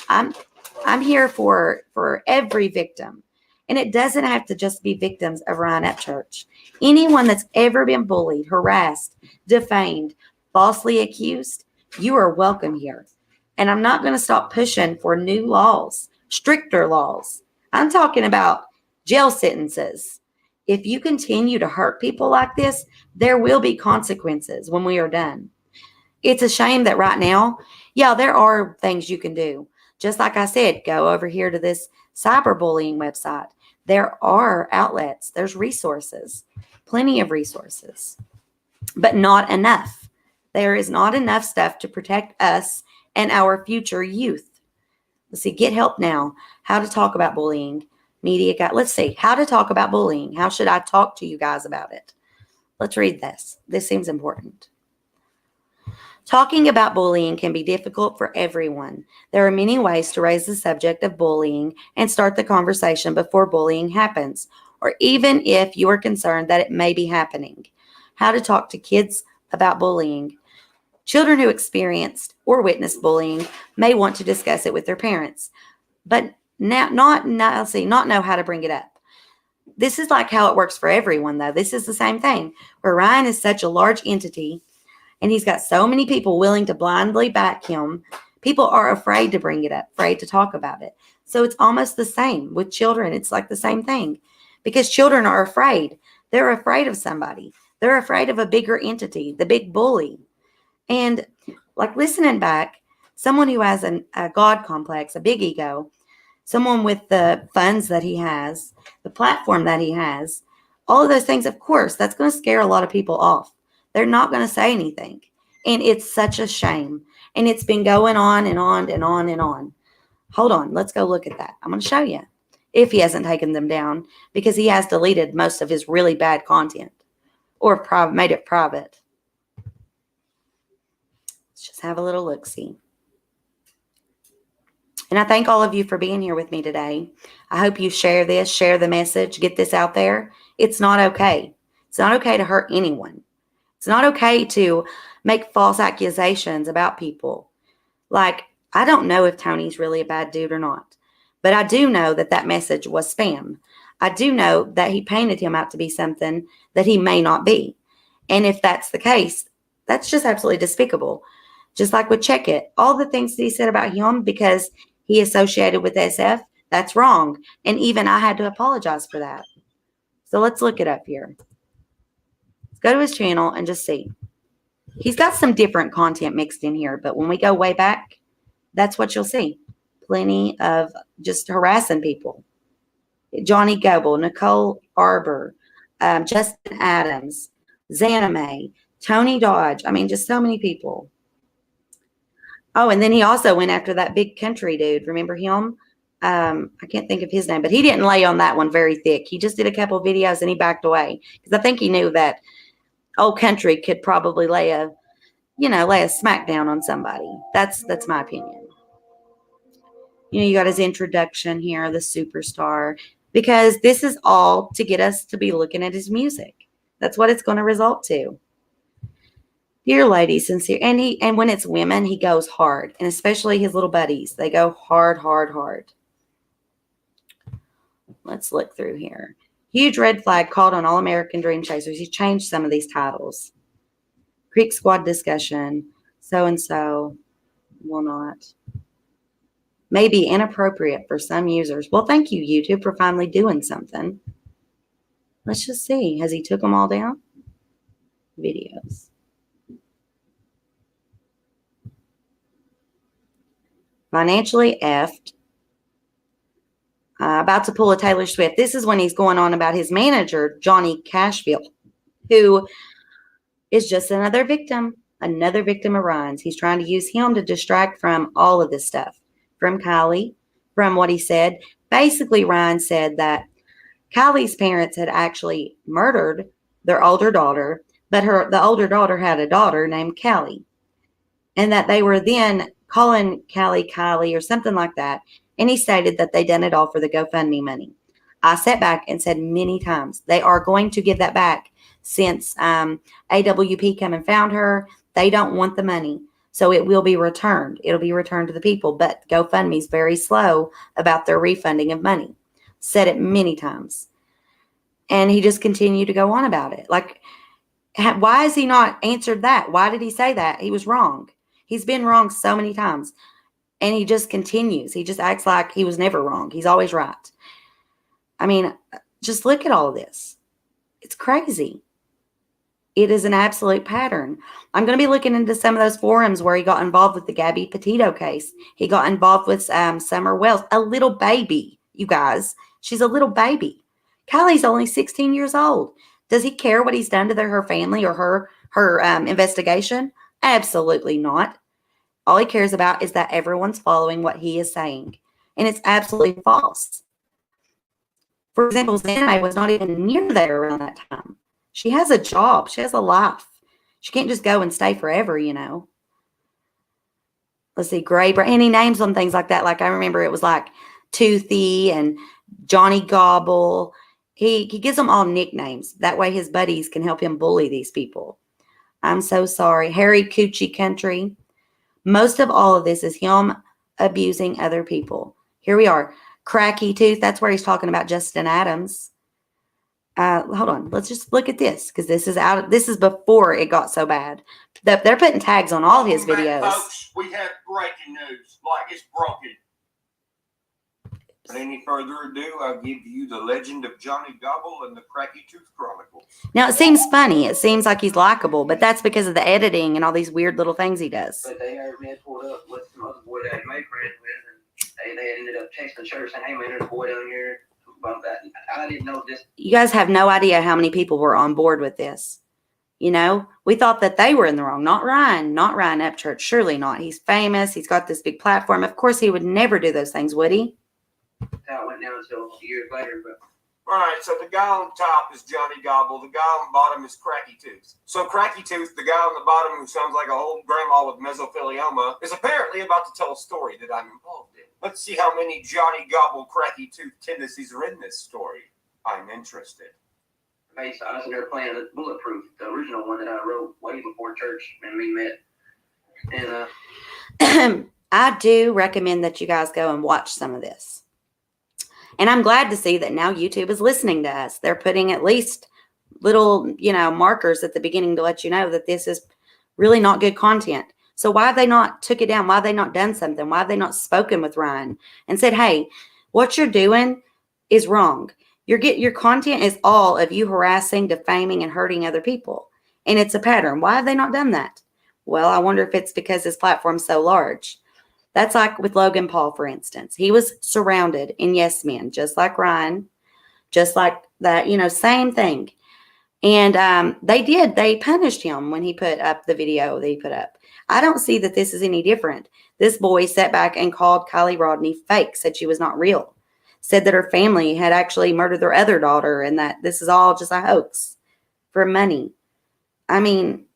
I'm here for every victim. And it doesn't have to just be victims of Ryan Upchurch. Anyone that's ever been bullied, harassed, defamed, falsely accused, you are welcome here. And I'm not going to stop pushing for new laws, stricter laws. I'm talking about jail sentences. If you continue to hurt people like this, there will be consequences when we are done. It's a shame that right now, there are things you can do. Just like I said, go over here to this cyberbullying website. There are outlets. There's resources, plenty of resources, but not enough. There is not enough stuff to protect us and our future youth. Let's see, get help now. How to talk about bullying. Media guide. Let's see, how to talk about bullying. How should I talk to you guys about it? Let's read this. This seems important. Talking about bullying can be difficult for everyone. There are many ways to raise the subject of bullying and start the conversation before bullying happens, or even if you are concerned that it may be happening. How to talk to kids about bullying. Children who experienced or witnessed bullying may want to discuss it with their parents, but not know how to bring it up. This is like how it works for everyone, though. This is the same thing, where Ryan is such a large entity and he's got so many people willing to blindly back him. People are afraid to bring it up, afraid to talk about it. So it's almost the same with children. It's like the same thing because children are afraid. They're afraid of somebody. They're afraid of a bigger entity, the big bully. And like listening back, someone who has a God complex, a big ego, someone with the funds that he has, the platform that he has, all of those things, of course, that's going to scare a lot of people off. They're not going to say anything. And it's such a shame. And it's been going on and on and on and on. Hold on. Let's go look at that. I'm going to show you if he hasn't taken them down because he has deleted most of his really bad content or made it private. Let's just have a little look-see. And I thank all of you for being here with me today. I hope you share this, share the message, get this out there. It's not okay. It's not okay to hurt anyone. It's not okay to make false accusations about people. Like, I don't know if Tony's really a bad dude or not, but I do know that that message was spam. I do know that he painted him out to be something that he may not be. And if that's the case, that's just absolutely despicable. Just like with Check It, all the things that he said about him because he associated with SF, that's wrong. And even I had to apologize for that. So let's look it up here. Go to his channel and just see. He's got some different content mixed in here, but when we go way back, that's what you'll see. Plenty of just harassing people. Johnny Goble, Nicole Arbor, Justin Adams, XanaMayX, Tony Dodge. I mean, just so many people. Oh, and then he also went after that big country dude. Remember him? I can't think of his name, but he didn't lay on that one very thick. He just did a couple of videos and he backed away because I think he knew that old country could probably lay a smackdown on somebody. That's my opinion. You got his introduction here, the superstar, because this is all to get us to be looking at his music. That's what it's going to result to. Dear lady, sincere, and when it's women, he goes hard, and especially his little buddies, they go hard, hard, hard. Let's look through here. Huge red flag called on All American Dream Chasers. He changed some of these titles. Creek Squad discussion. So-and-so will not. May be inappropriate for some users. Well, thank you, YouTube, for finally doing something. Let's just see. Has he took them all down? Videos. Financially effed. About to pull a Taylor Swift. This is when he's going on about his manager, Johnny Cashville, who is just another victim of Ryan's. He's trying to use him to distract from all of this stuff, from Kiely, from what he said. Basically, Ryan said that Kylie's parents had actually murdered their older daughter, but the older daughter had a daughter named Kelly, and that they were then calling Kylie or something like that. And he stated that they done it all for the GoFundMe money. I sat back and said many times, they are going to give that back since AWP come and found her. They don't want the money. So it will be returned. It'll be returned to the people. But GoFundMe is very slow about their refunding of money. Said it many times. And he just continued to go on about it. Like, why has he not answered that? Why did he say that? He was wrong. He's been wrong so many times. And he just continues. He just acts like he was never wrong. He's always right. I mean, just look at all of this. It's crazy. It is an absolute pattern. I'm going to be looking into some of those forums where he got involved with the Gabby Petito case. He got involved with Summer Wells, a little baby, you guys. She's a little baby. Kylie's only 16 years old. Does he care what he's done to her family or her investigation? Absolutely not. All he cares about is that everyone's following what he is saying. And it's absolutely false. For example, XanaMayX was not even near there around that time. She has a job. She has a life. She can't just go and stay forever, you know. Let's see, Gray, and he names them things like that. Like I remember it was like Toothy and Johnny Gobble. He gives them all nicknames. That way his buddies can help him bully these people. I'm so sorry. Harry Coochie Country. Most of all of this is him abusing other people. Here we are. Cracky Tooth. That's where he's talking about Justin Adams. Hold on. Let's just look at this because this is out. This is before it got so bad. They're putting tags on all his videos. Folks, we have breaking news. Like it's broken. Without any further ado, I'll give you the legend of Johnny Gobble and the Cracky Tooth Chronicles. Now it seems funny. It seems like he's likable, but that's because of the editing and all these weird little things he does. But they heard me pulled up with some other boy that I made friends with, and they ended up texting the church saying, "Hey man, there's a boy down here about that." And I didn't know this. You guys have no idea how many people were on board with this. You know, we thought that they were in the wrong, not Ryan Upchurch. Surely not. He's famous. He's got this big platform. Of course, he would never do those things, would he? How it went down until years later, but. All right, so the guy on top is Johnny Gobble. The guy on the bottom is Cracky Tooth. So Cracky Tooth, the guy on the bottom who sounds like an old grandma with mesothelioma, is apparently about to tell a story that I'm involved in. Let's see how many Johnny Gobble Cracky Tooth tendencies are in this story. I'm interested. I was in there playing the Bulletproof, the original one that I wrote way before church and we met. And I do recommend that you guys go and watch some of this. And I'm glad to see that now YouTube is listening to us. They're putting at least little, markers at the beginning to let you know that this is really not good content. So why have they not took it down? Why have they not done something? Why have they not spoken with Ryan and said, hey, what you're doing is wrong. Your content is all of you harassing, defaming, and hurting other people. And it's a pattern. Why have they not done that? Well, I wonder if it's because his platform's so large. That's like with Logan Paul, for instance. He was surrounded in yes men, just like Ryan, just like that, same thing. And they punished him when he put up the video that he put up. I don't see that this is any different. This boy sat back and called Kiely Rodni fake, said she was not real, said that her family had actually murdered their other daughter and that this is all just a hoax for money. I mean,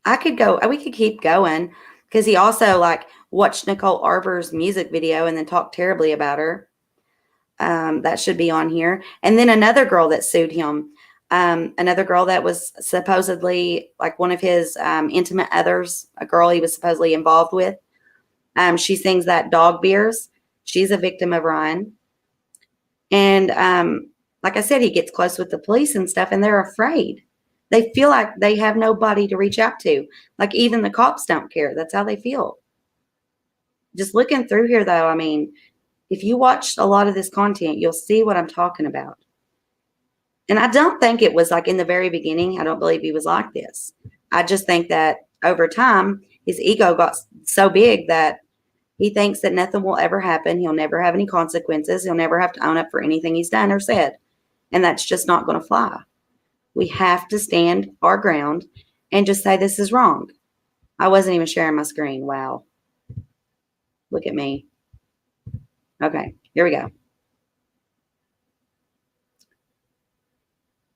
we could keep going because he also watched Nicole Arbour's music video and then talked terribly about her. That should be on here. And then another girl that sued him, another girl that was supposedly one of his intimate others, a girl he was supposedly involved with. She sings that Dog Beers. She's a victim of Ryan. And like I said, he gets close with the police and stuff, and they're afraid. They feel like they have nobody to reach out to. Like even the cops don't care. That's how they feel. Just looking through here, though, I mean, if you watch a lot of this content, you'll see what I'm talking about. And I don't think it was in the very beginning. I don't believe he was like this. I just think that over time, his ego got so big that he thinks that nothing will ever happen. He'll never have any consequences. He'll never have to own up for anything he's done or said. And that's just not going to fly. We have to stand our ground and just say this is wrong. I wasn't even sharing my screen. Wow. Look at me. Okay, here we go.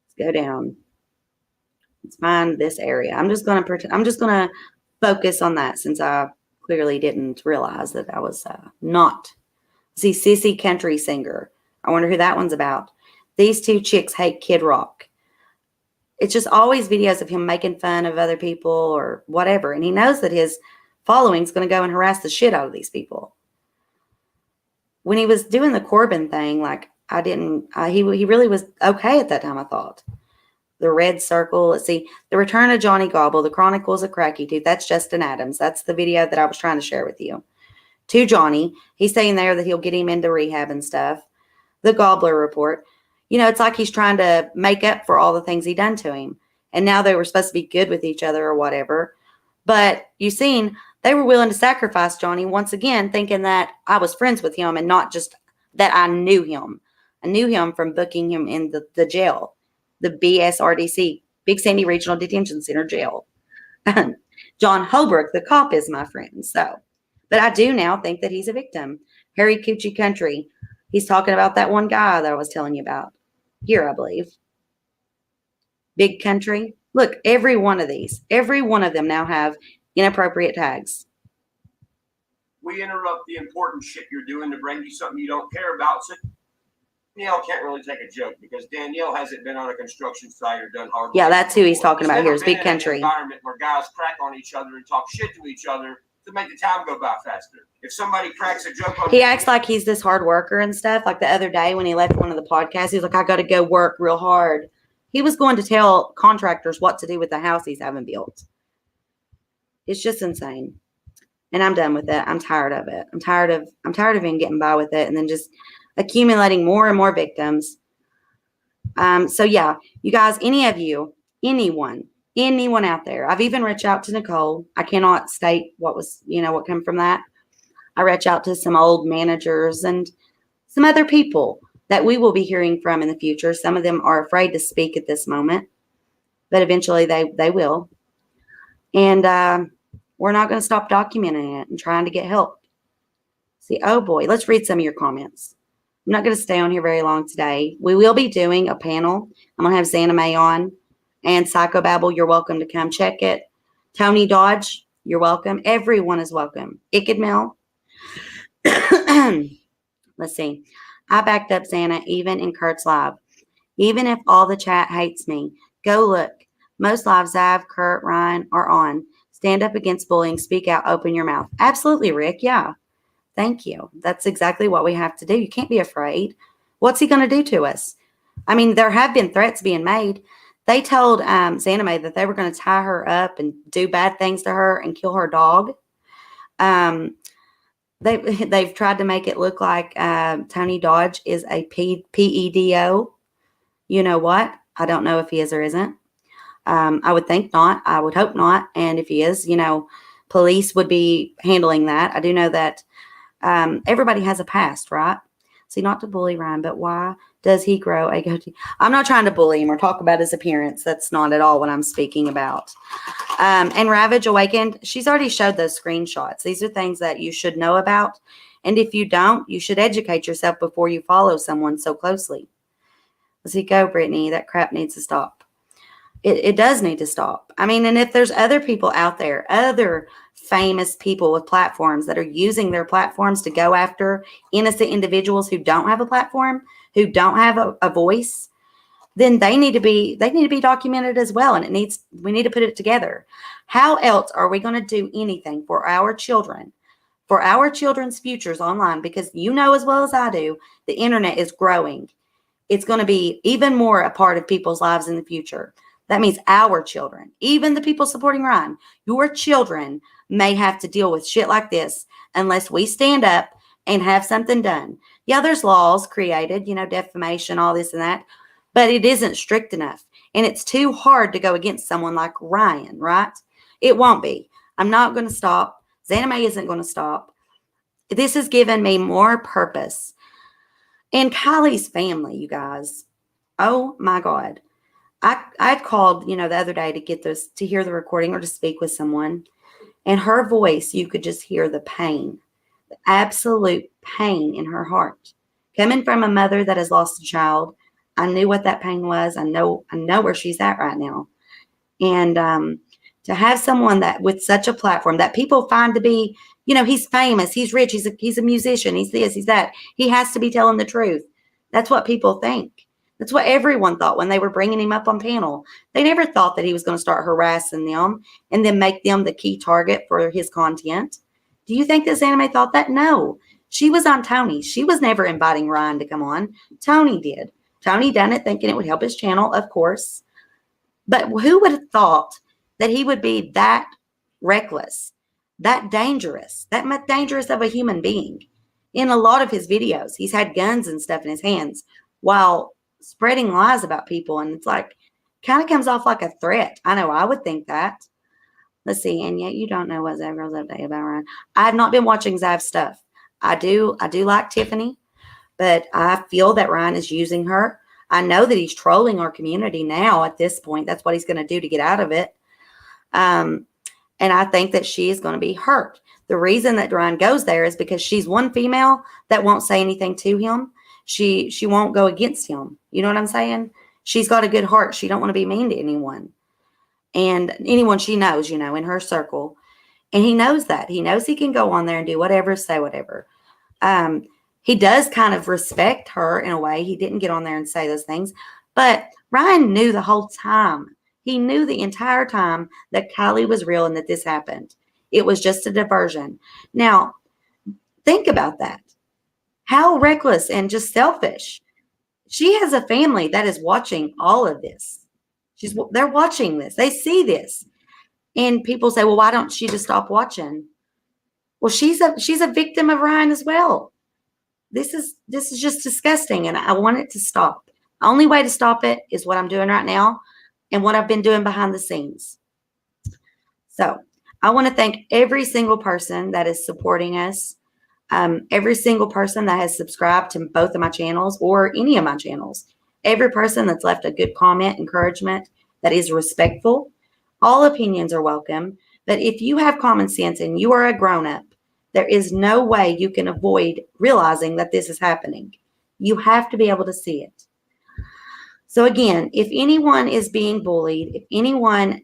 Let's go down. Let's find this area. I'm just gonna focus on that since I clearly didn't realize that I was not. See, Sissy Country Singer. I wonder who that one's about. These two chicks hate Kid Rock. It's just always videos of him making fun of other people or whatever. And he knows that his following's going to go and harass the shit out of these people. When he was doing the Corbin thing, he really was okay at that time, I thought. The Red Circle. Let's see. The Return of Johnny Gobble. The Chronicles of Cracky Tooth. That's Justin Adams. That's the video that I was trying to share with you. To Johnny. He's saying there that he'll get him into rehab and stuff. The Gobbler Report. It's like he's trying to make up for all the things he done to him. And now they were supposed to be good with each other or whatever. But you seen, they were willing to sacrifice Johnny once again, thinking that I was friends with him and not just that I knew him. I knew him from booking him in the jail, the BSRDC, Big Sandy Regional Detention Center jail. John Holbrook, the cop, is my friend. But I do now think that he's a victim. Harry Coochie Country. He's talking about that one guy that I was telling you about. Here, I believe. Big Country. Look, every one of them now have inappropriate tags. We interrupt the important shit you're doing to bring you something you don't care about. So Danielle can't really take a joke because Danielle hasn't been on a construction site or done hard work. Yeah, that's who he's talking about here. Is Big An Country. environment where guys crack on each other and talk shit to each other to make the time go by faster. If somebody cracks a joke on he acts like he's this hard worker and stuff. Like the other day when he left one of the podcasts, he was like, I got to go work real hard. He was going to tell contractors what to do with the house he's having built. It's just insane. And I'm done with it. I'm tired of it. I'm tired of him getting by with it and then just accumulating more and more victims. So yeah, you guys, anyone out there. I've even reached out to Nicole. I cannot state what came from that. I reached out to some old managers and some other people that we will be hearing from in the future. Some of them are afraid to speak at this moment, but eventually they will. And we're not going to stop documenting it and trying to get help. See, oh boy, let's read some of your comments. I'm not going to stay on here very long today. We will be doing a panel. I'm going to have XanaMay on and Psychobabble. You're welcome to come check it. Tony Dodge, you're welcome. Everyone is welcome. Ickadmill. Let's see. I backed up Xana even in Kurt's live. Even if all the chat hates me, go look. Most lives Zav, Kurt, Ryan are on. Stand up against bullying. Speak out. Open your mouth. Absolutely, Rick. Yeah. Thank you. That's exactly what we have to do. You can't be afraid. What's he going to do to us? I mean, there have been threats being made. They told XanaMay that they were going to tie her up and do bad things to her and kill her dog. They've tried to make it look like Tony Dodge is a PEDO. You know what? I don't know if he is or isn't. I would think not. I would hope not. And if he is, police would be handling that. I do know that everybody has a past, right? See, not to bully Ryan, but why does he grow a goatee? I'm not trying to bully him or talk about his appearance. That's not at all what I'm speaking about. And Ravage Awakened, she's already showed those screenshots. These are things that you should know about. And if you don't, you should educate yourself before you follow someone so closely. Let's see, go, Brittany. That crap needs to stop. It does need to stop. I mean, and if there's other people out there, other famous people with platforms that are using their platforms to go after innocent individuals who don't have a platform, who don't have a voice, then they need to be documented as well. And we need to put it together. How else are we going to do anything for our children, for our children's futures online? Because you know as well as I do, the internet is growing. It's going to be even more a part of people's lives in the future. That means our children, even the people supporting Ryan, your children may have to deal with shit like this unless we stand up and have something done. Yeah, there's laws created, defamation, all this and that, but it isn't strict enough. And it's too hard to go against someone like Ryan, right? It won't be. I'm not going to stop. XanaMay isn't going to stop. This has given me more purpose. And Kylie's family, you guys. Oh my God. I called, the other day to hear the recording or to speak with someone, and her voice, you could just hear the pain, the absolute pain in her heart. Coming from a mother that has lost a child, I knew what that pain was. I know where she's at right now. And to have someone that with such a platform that people find to be, he's famous, he's rich, he's a musician, he's this, he's that. He has to be telling the truth. That's what people think. That's what everyone thought when they were bringing him up on panel. They never thought that he was going to start harassing them and then make them the key target for his content. Do you think that XanaMay thought that? No. She was on Tony. She was never inviting Ryan to come on. Tony did. Tony done it thinking it would help his channel, of course. But who would have thought that he would be that reckless, that dangerous of a human being? In a lot of his videos, he's had guns and stuff in his hands while spreading lies about people, and it's like kind of comes off like a threat. I know I would think that. Let's see, and yet you don't know what Zav Girl's update about Ryan. I have not been watching Zav's stuff. I do like Tiffany, but I feel that Ryan is using her. I know that he's trolling our community now at this point. That's what he's going to do to get out of it. And I think that she is going to be hurt. The reason that Ryan goes there is because she's one female that won't say anything to him. She won't go against him. You know what I'm saying? She's got a good heart. She don't want to be mean to anyone. And anyone she knows, in her circle. And he knows that. He knows he can go on there and do whatever, say whatever. He does kind of respect her in a way. He didn't get on there and say those things. But Ryan knew the whole time. He knew the entire time that Kiely was real and that this happened. It was just a diversion. Now, think about that. How reckless and just selfish. She has a family that is watching all of this. They're watching this. They see this. And people say, well, why don't she just stop watching? Well, she's a victim of Ryan as well. This is just disgusting, and I want it to stop. The only way to stop it is what I'm doing right now and what I've been doing behind the scenes. So I want to thank every single person that is supporting us, every single person that has subscribed to both of my channels or any of my channels, every person that's left a good comment, encouragement, that is respectful. All opinions are welcome, but if you have common sense and you are a grown-up, there is no way you can avoid realizing that this is happening. You have to be able to see it. So again, if anyone is being bullied, if anyone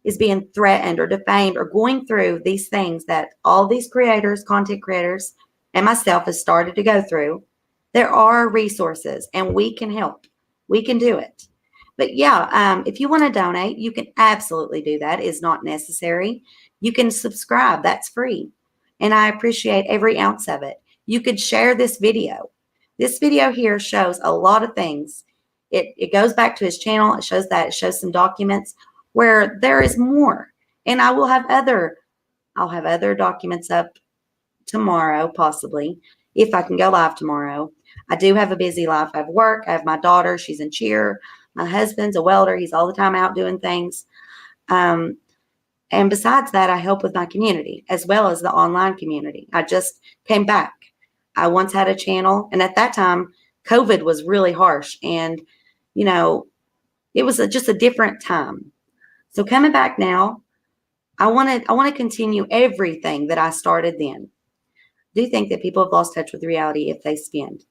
is being threatened or defamed or going through these things that all these creators, content creators, and myself has started to go through, there are resources and we can help. We can do it. But yeah, if you want to donate, you can absolutely do that. It's not necessary. You can subscribe. That's free. And I appreciate every ounce of it. You could share this video. This video here shows a lot of things. It goes back to his channel. It shows that. It shows some documents where there is more. And I will have I'll have other documents up tomorrow, possibly, if I can go live tomorrow. I do have a busy life. I have work. I have my daughter. She's in cheer. My husband's a welder. He's all the time out doing things. And besides that, I help with my community as well as the online community. I just came back. I once had a channel, and at that time, COVID was really harsh. And, it was just a different time. So coming back now, I want to continue everything that I started then. I do think that people have lost touch with reality if they spend.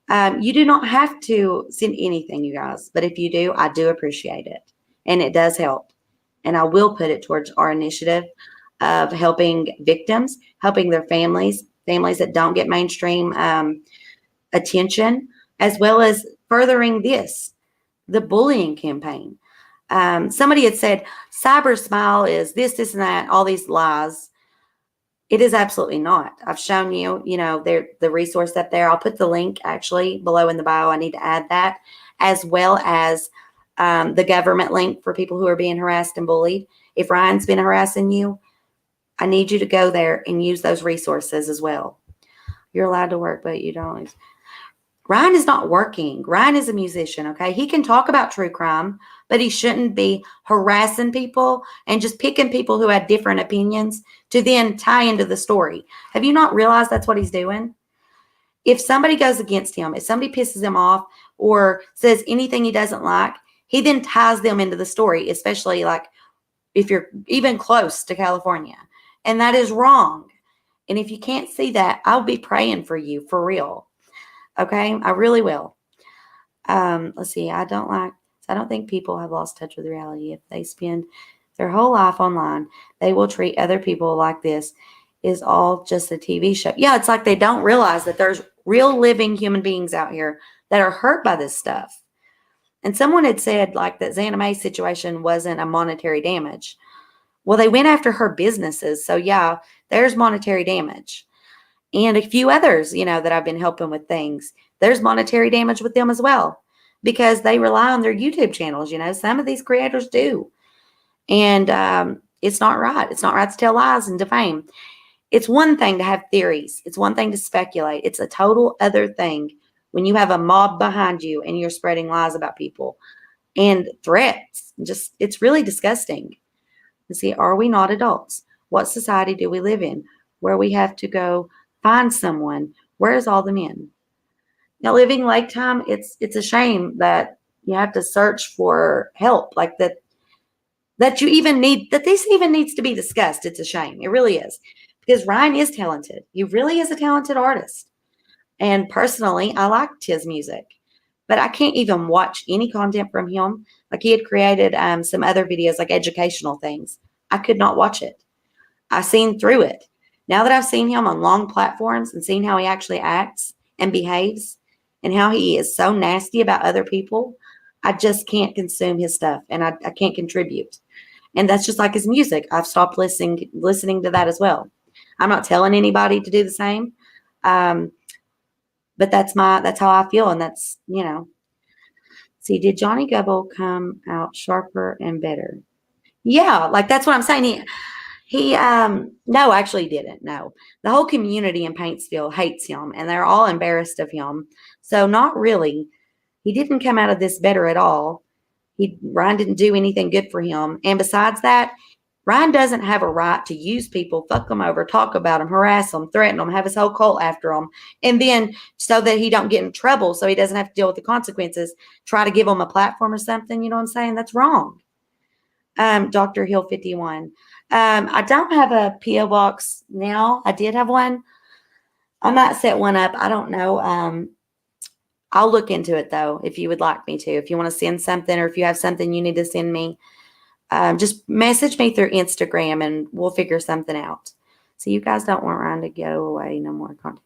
You do not have to send anything, you guys, but if you do, I do appreciate it. And it does help. And I will put it towards our initiative of helping victims, helping their families that don't get mainstream attention, as well as furthering the bullying campaign. Somebody had said, Cyber Smile is this, and that, all these lies. It is absolutely not. I've shown you, the resource up there. I'll put the link actually below in the bio. I need to add that, as well as the government link for people who are being harassed and bullied. If Ryan's been harassing you, I need you to go there and use those resources as well. You're allowed to work, but you don't. Ryan is not working. Ryan is a musician, okay? He can talk about true crime, but he shouldn't be harassing people and just picking people who had different opinions to then tie into the story. Have you not realized that's what he's doing? If somebody goes against him, if somebody pisses him off or says anything he doesn't like, he then ties them into the story, especially like if you're even close to California. And that is wrong. And if you can't see that, I'll be praying for you for real. Okay, I really will. Let's see. I don't think people have lost touch with reality. If they spend their whole life online, they will treat other people like this is all just a TV show. Yeah, it's like they don't realize that there's real living human beings out here that are hurt by this stuff. And someone had said like that XanaMayX situation wasn't a monetary damage. Well, they went after her businesses. So yeah, there's monetary damage. And a few others, that I've been helping with things. There's monetary damage with them as well because they rely on their YouTube channels. Some of these creators do. And it's not right. It's not right to tell lies and defame. It's one thing to have theories. It's one thing to speculate. It's a total other thing when you have a mob behind you and you're spreading lies about people and threats. It's really disgusting. Let's see, are we not adults? What society do we live in where we have to go find someone? Where's all the men? Now, living lifetime, it's a shame that you have to search for help like that you even need, that this even needs to be discussed. It's a shame. It really is. Because Ryan is talented. He really is a talented artist. And personally, I liked his music. but I can't even watch any content from him. Like he had created some other videos, like educational things. I could not watch it. I seen through it. Now that I've seen him on long platforms and seen how he actually acts and behaves and how he is so nasty about other people, I just can't consume his stuff and I can't contribute. And that's just like his music. I've stopped listening to that as well. I'm not telling anybody to do the same. But that's how I feel. And that's, see, did Johnny Gobble come out sharper and better? Yeah. Like that's what I'm saying. No, actually he didn't. No, the whole community in Paintsville hates him and they're all embarrassed of him. So not really. He didn't come out of this better at all. Ryan didn't do anything good for him. And besides that, Ryan doesn't have a right to use people, fuck them over, talk about them, harass them, threaten them, have his whole cult after them. And then so that he don't get in trouble, so he doesn't have to deal with the consequences, try to give them a platform or something. You know what I'm saying? That's wrong. Dr. Hill 51. I don't have a P.O. box now. I did have one. I might set one up. I don't know. I'll look into it though, if you would like me to. If you want to send something or if you have something you need to send me, just message me through Instagram and we'll figure something out. So you guys don't want Ryan to go away. No more content.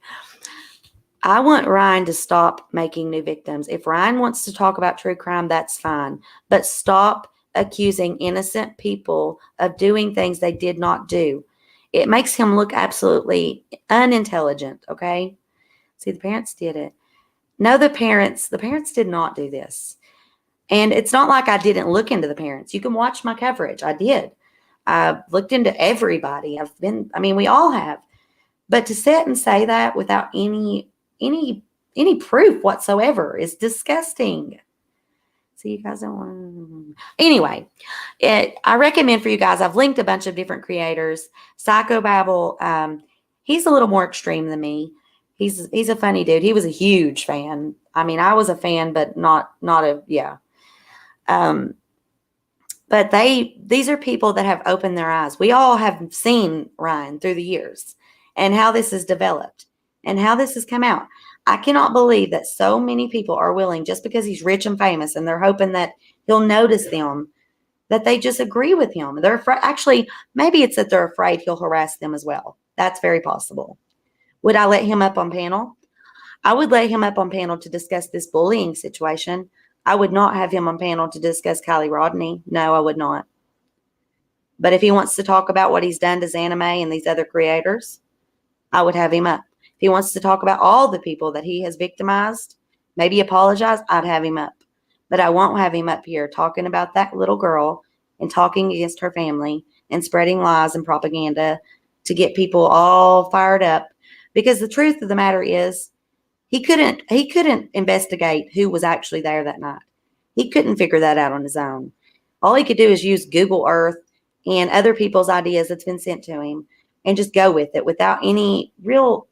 I want Ryan to stop making new victims. If Ryan wants to talk about true crime, that's fine. But stop accusing innocent people of doing things they did not do. It makes him look absolutely unintelligent, okay? See, the parents did it. No, the parents did not do this. And it's not like I didn't look into the parents. You can watch my coverage. I did. I looked into everybody. We all have. But to sit and say that without any proof whatsoever is disgusting. So you guys don't want to. Anyway, I recommend for you guys, I've linked a bunch of different creators. Psychobabble, he's a little more extreme than me. He's a funny dude. He was a huge fan. I mean, I was a fan, but not a, yeah. But these are people that have opened their eyes. We all have seen Ryan through the years and how this has developed and how this has come out. I cannot believe that so many people are willing, just because he's rich and famous and they're hoping that he'll notice them, that they just agree with him. They're afraid. Actually, maybe it's that they're afraid he'll harass them as well. That's very possible. Would I let him up on panel? I would let him up on panel to discuss this bullying situation. I would not have him on panel to discuss Kiely Rodni. No, I would not. But if he wants to talk about what he's done to XanaMay and these other creators, I would have him up. If he wants to talk about all the people that he has victimized, maybe apologize, I'd have him up. But I won't have him up here talking about that little girl and talking against her family and spreading lies and propaganda to get people all fired up. Because the truth of the matter is, he couldn't investigate who was actually there that night. He couldn't figure that out on his own. All he could do is use Google Earth and other people's ideas that's been sent to him and just go with it without any real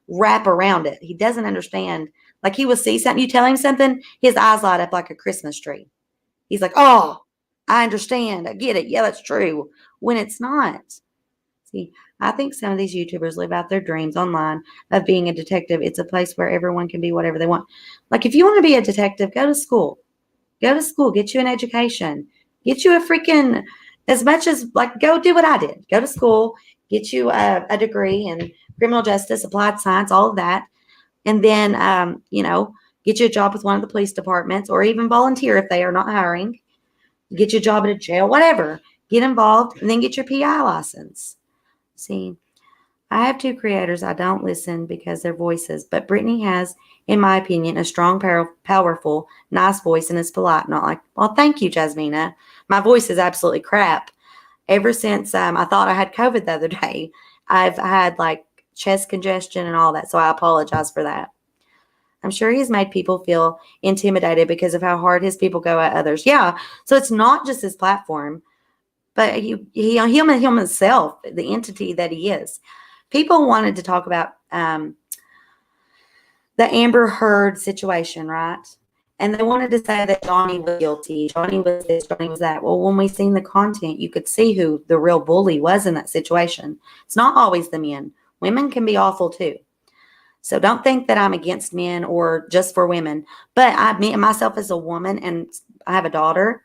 wrap around it. He doesn't understand. Like he will see something, you tell him something, his eyes light up like a Christmas tree. He's like, oh, I understand. I get it. Yeah, that's true. When it's not. See, I think some of these YouTubers live out their dreams online of being a detective. It's a place where everyone can be whatever they want. Like if you want to be a detective, go to school. Go to school. Get you an education. Get you a freaking, as much as like, go do what I did. Go to school. Get you a degree in criminal justice, applied science, all of that. And then, get you a job with one of the police departments or even volunteer if they are not hiring. Get you a job at a jail, whatever. Get involved and then get your PI license. See, I have two creators I don't listen because their voices, but Brittany has, in my opinion, a strong, powerful, nice voice and is polite. Not like, well, thank you, Jasmina. My voice is absolutely crap. Ever since I thought I had COVID the other day, I've had like chest congestion and all that, so I apologize for that. I'm sure he's made people feel intimidated because of how hard his people go at others. Yeah, so it's not just his platform. But him himself, the entity that he is. People wanted to talk about the Amber Heard situation, right? And they wanted to say that Johnny was guilty. Johnny was this, Johnny was that. Well, when we seen the content, you could see who the real bully was in that situation. It's not always the men. Women can be awful too. So don't think that I'm against men or just for women. But me and myself as a woman, and I have a daughter,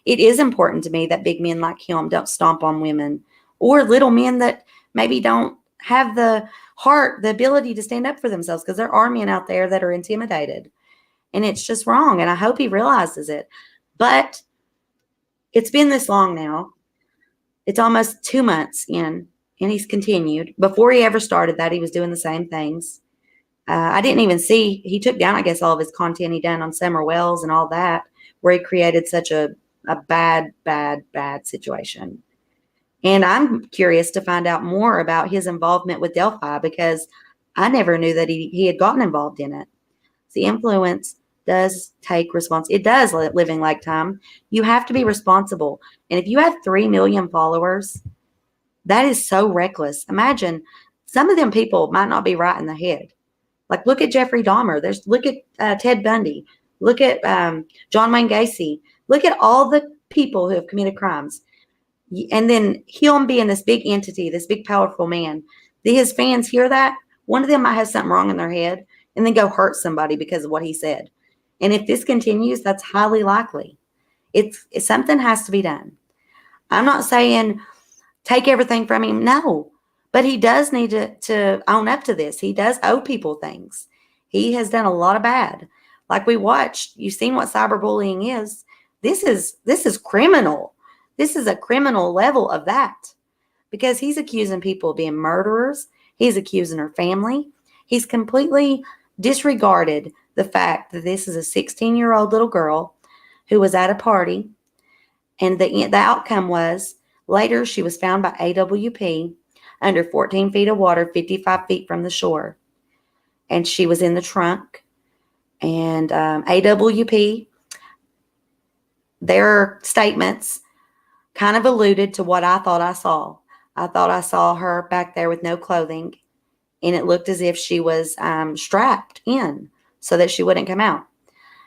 it is important to me that big men like him don't stomp on women, or little men that maybe don't have the heart, the ability to stand up for themselves, because there are men out there that are intimidated. And it's just wrong. And I hope he realizes it. But it's been this long now. It's almost 2 months in, and he's continued. Before he ever started that, he was doing the same things. I didn't even see, he took down, I guess, all of his content he done on Summer Wells and all that, where he created such a bad, bad, bad situation. And I'm curious to find out more about his involvement with Delphi, because I never knew that he had gotten involved in it. The influence does take responsibility. It does, living lifetime. You have to be responsible. And if you have 3 million followers, that is so reckless. Imagine, some of them people might not be right in the head. Like, look at Jeffrey Dahmer. Look at Ted Bundy. Look at John Wayne Gacy. Look at all the people who have committed crimes. And then him being this big entity, this big powerful man, his fans hear that. One of them might have something wrong in their head and then go hurt somebody because of what he said. And if this continues, that's highly likely. Something has to be done. I'm not saying take everything from him. No. But he does need to own up to this. He does owe people things. He has done a lot of bad. Like we watched, you've seen what cyberbullying is. This is criminal. This is a criminal level of that, because he's accusing people of being murderers. He's accusing her family. He's completely disregarded the fact that this is a 16-year-old little girl who was at a party, and the outcome was later she was found by AWP under 14 feet of water, 55 feet from the shore. And she was in the trunk. And AWP, their statements kind of alluded to what I thought I saw. I thought I saw her back there with no clothing, and it looked as if she was strapped in so that she wouldn't come out.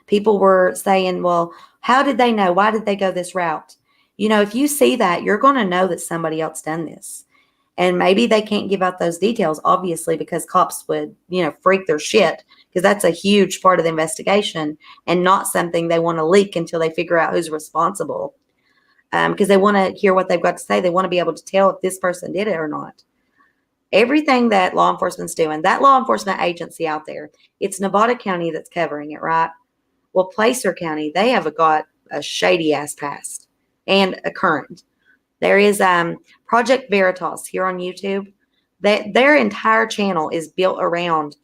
People were saying, well, how did they know? Why did they go this route? You know, if you see that, you're going to know that somebody else done this. And maybe they can't give out those details, obviously, because cops would, freak their shit, because that's a huge part of the investigation and not something they want to leak until they figure out who's responsible. Because they want to hear what they've got to say. They want to be able to tell if this person did it or not. Everything that law enforcement's doing, that law enforcement agency out there, it's Nevada County that's covering it, right? Well, Placer County, they have got a shady-ass past and a current. There is Project Veritas here on YouTube. Their entire channel is built around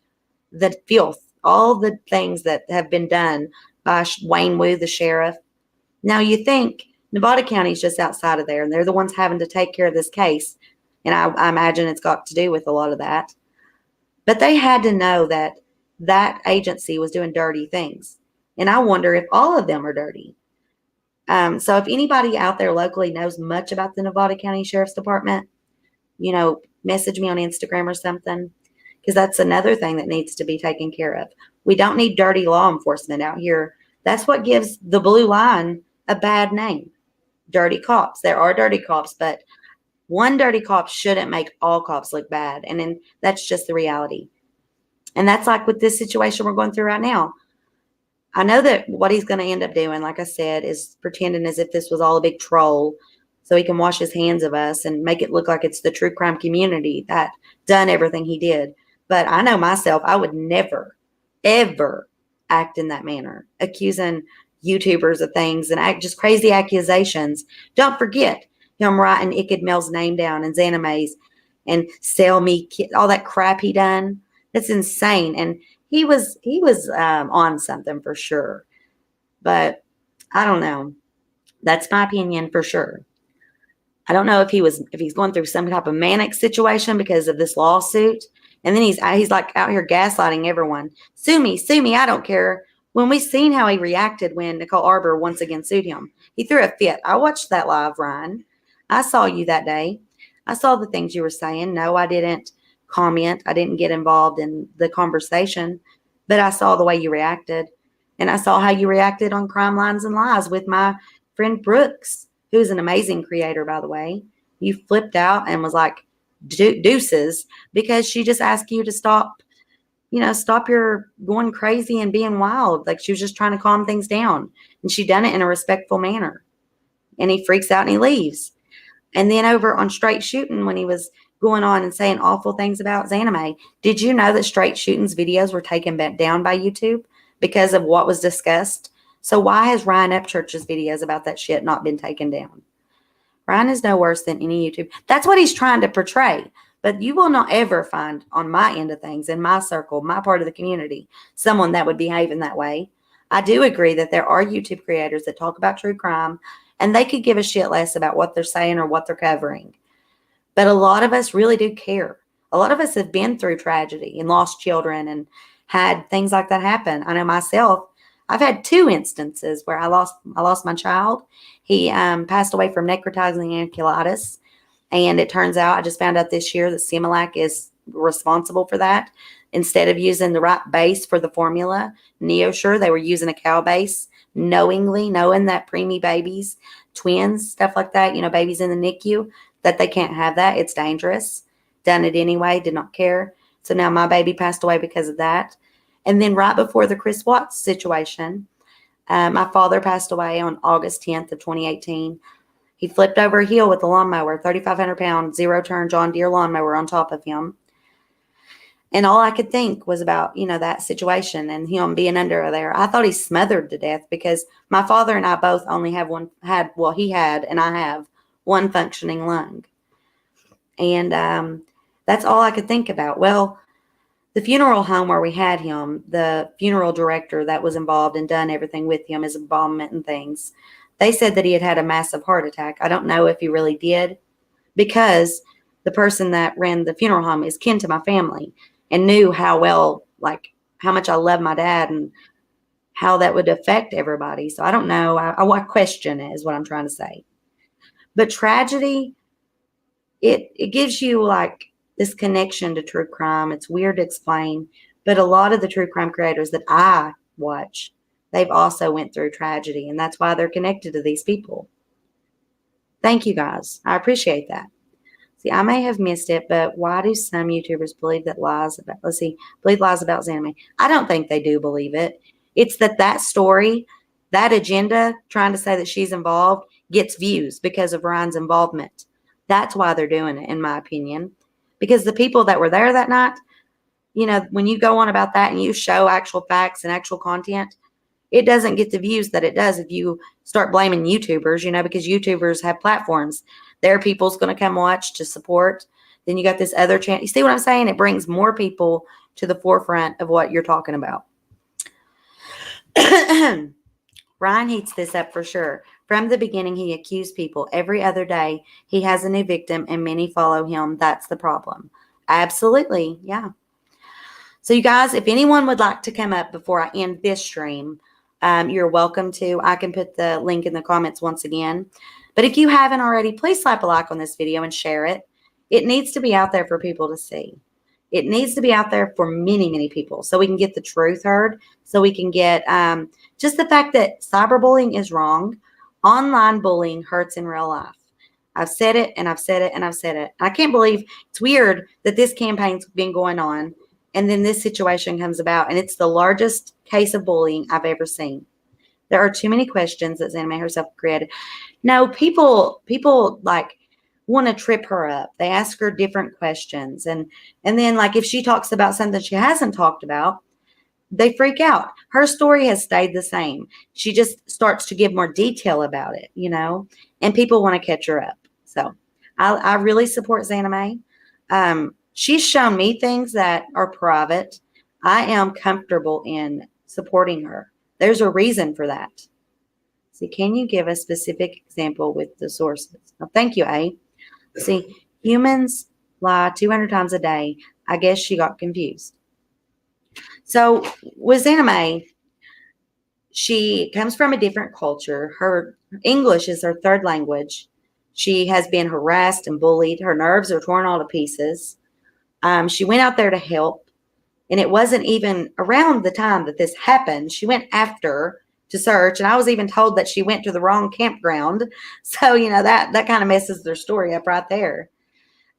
the filth, all the things that have been done by Wayne Wu, the sheriff. Now, you think Nevada County is just outside of there, and they're the ones having to take care of this case. And I imagine it's got to do with a lot of that. But they had to know that that agency was doing dirty things. And I wonder if all of them are dirty. So if anybody out there locally knows much about the Nevada County Sheriff's Department, message me on Instagram or something, because that's another thing that needs to be taken care of. We don't need dirty law enforcement out here. That's what gives the blue line a bad name. Dirty cops. There are dirty cops, but one dirty cop shouldn't make all cops look bad. And then that's just the reality. And that's like with this situation we're going through right now. I know that what he's going to end up doing, like I said, is pretending as if this was all a big troll so he can wash his hands of us and make it look like it's the true crime community that done everything he did. But I know myself, I would never, ever act in that manner, accusing YouTubers of things and just crazy accusations. Don't forget him writing Icked Mel's name down and XanaMayX and sell me all that crap he done. That's insane. And he was on something for sure. But I don't know. That's my opinion for sure. I don't know if he's going through some type of manic situation because of this lawsuit. And then he's like out here gaslighting everyone. Sue me, I don't care. When we seen how he reacted when Nicole Arbor once again sued him, he threw a fit. I watched that live, Ryan. I saw you that day. I saw the things you were saying. No, I didn't comment. I didn't get involved in the conversation, but I saw the way you reacted. And I saw how you reacted on Crime Lines and Lies with my friend Brooks, who's an amazing creator, by the way. You flipped out and was like, deuces, because she just asked you to stop stop your going crazy and being wild. Like, she was just trying to calm things down, and she done it in a respectful manner. And he freaks out and he leaves. And then over on Straight Shooting, when he was going on and saying awful things about XanaMay, did you know that Straight Shooting's videos were taken down by YouTube because of what was discussed? So why has Ryan Upchurch's videos about that shit not been taken down? Ryan is no worse than any YouTube. That's what he's trying to portray. But you will not ever find on my end of things, in my circle, my part of the community, someone that would behave in that way. I do agree that there are YouTube creators that talk about true crime, and they could give a shit less about what they're saying or what they're covering. But a lot of us really do care. A lot of us have been through tragedy and lost children and had things like that happen. I know myself, I've had 2 instances where I lost my child. He passed away from necrotizing encephalitis. And it turns out, I just found out this year that Similac is responsible for that. Instead of using the right base for the formula, NeoSure, they were using a cow base, knowing that preemie babies, twins, stuff like that, babies in the NICU, that they can't have that. It's dangerous. Done it anyway, did not care. So now my baby passed away because of that. And then right before the Chris Watts situation, my father passed away on August 10th of 2018. He flipped over a hill with a lawnmower, 3,500-pound, zero-turn John Deere lawnmower on top of him. And all I could think was about, that situation and him being under there. I thought he smothered to death because my father and I both only have he had, and I have one functioning lung. And that's all I could think about. Well, the funeral home where we had him, the funeral director that was involved and done everything with him, his embalmment and things, they said that he had a massive heart attack. I don't know if he really did, because the person that ran the funeral home is kin to my family and knew how much I love my dad and how that would affect everybody. So I don't know. I question it is what I'm trying to say. But tragedy, it gives you this connection to true crime. It's weird to explain, but a lot of the true crime creators that I watch, they've also went through tragedy, and that's why they're connected to these people. Thank you, guys. I appreciate that. See, I may have missed it, but why do some YouTubers believe lies about XanaMay? I don't think they do believe it. It's that story, that agenda, trying to say that she's involved, gets views because of Ryan's involvement. That's why they're doing it, in my opinion. Because the people that were there that night, when you go on about that and you show actual facts and actual content, it doesn't get the views that it does if you start blaming YouTubers, because YouTubers have platforms. Their people's going to come watch to support. Then you got this other channel. You see what I'm saying? It brings more people to the forefront of what you're talking about. Ryan heats this up for sure. From the beginning, he accused people. Every other day, he has a new victim, and many follow him. That's the problem. Absolutely. Yeah. So you guys, if anyone would like to come up before I end this stream, you're welcome to. I can put the link in the comments once again. But if you haven't already, please slap a like on this video and share it. It needs to be out there for people to see. It needs to be out there for many, many people so we can get the truth heard, so we can get just the fact that cyberbullying is wrong. Online bullying hurts in real life. I've said it, and I've said it, and I've said it. I can't believe it's weird that this campaign's been going on, and then this situation comes about, and it's the largest case of bullying I've ever seen. There are too many questions that XanaMay herself created. No, people want to trip her up. They ask her different questions. And then if she talks about something she hasn't talked about, they freak out. Her story has stayed the same. She just starts to give more detail about it, and people want to catch her up. So I really support XanaMay. She's shown me things that are private. I am comfortable in supporting her. There's a reason for that. See, can you give a specific example with the sources? Well, thank you, A. See, humans lie 200 times a day. I guess she got confused. So with XanaMay, she comes from a different culture. Her English is her third language. She has been harassed and bullied. Her nerves are torn all to pieces. She went out there to help, and it wasn't even around the time that this happened. She went after to search, and I was even told that she went to the wrong campground. So, that kind of messes their story up right there.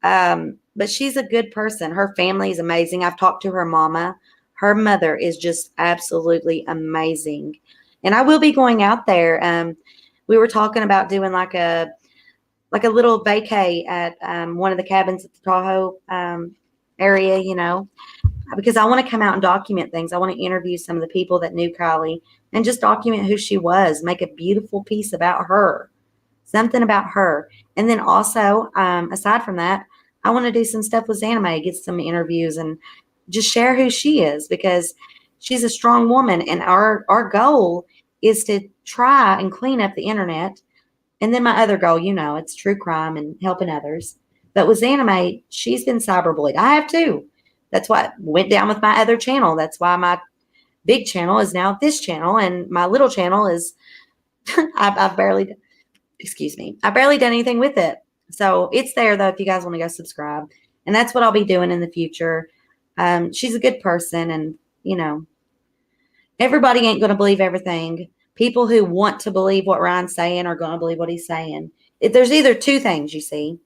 But she's a good person. Her family is amazing. I've talked to her mama. Her mother is just absolutely amazing. And I will be going out there. We were talking about doing like a little vacay at one of the cabins at the Tahoe area, you know, because I want to come out and document things. I want to interview some of the people that knew Kiely and just document who she was, make a beautiful piece about her, something about her. And then also, aside from that, I want to do some stuff with XanaMay, get some interviews and just share who she is, because she's a strong woman. And our goal is to try and clean up the internet. And then my other goal, you know, it's true crime and helping others. But with XanaMay, she's been cyberbullied. I have too. That's what went down with my other channel. That's why my big channel is now this channel, and my little channel is I've barely, excuse me, I barely done anything with it. So it's there though if you guys want to go subscribe, and that's what I'll be doing in the future. She's a good person, and you know, everybody ain't going to believe everything. People who want to believe what Ryan's saying are going to believe what he's saying. There's either two things, you see.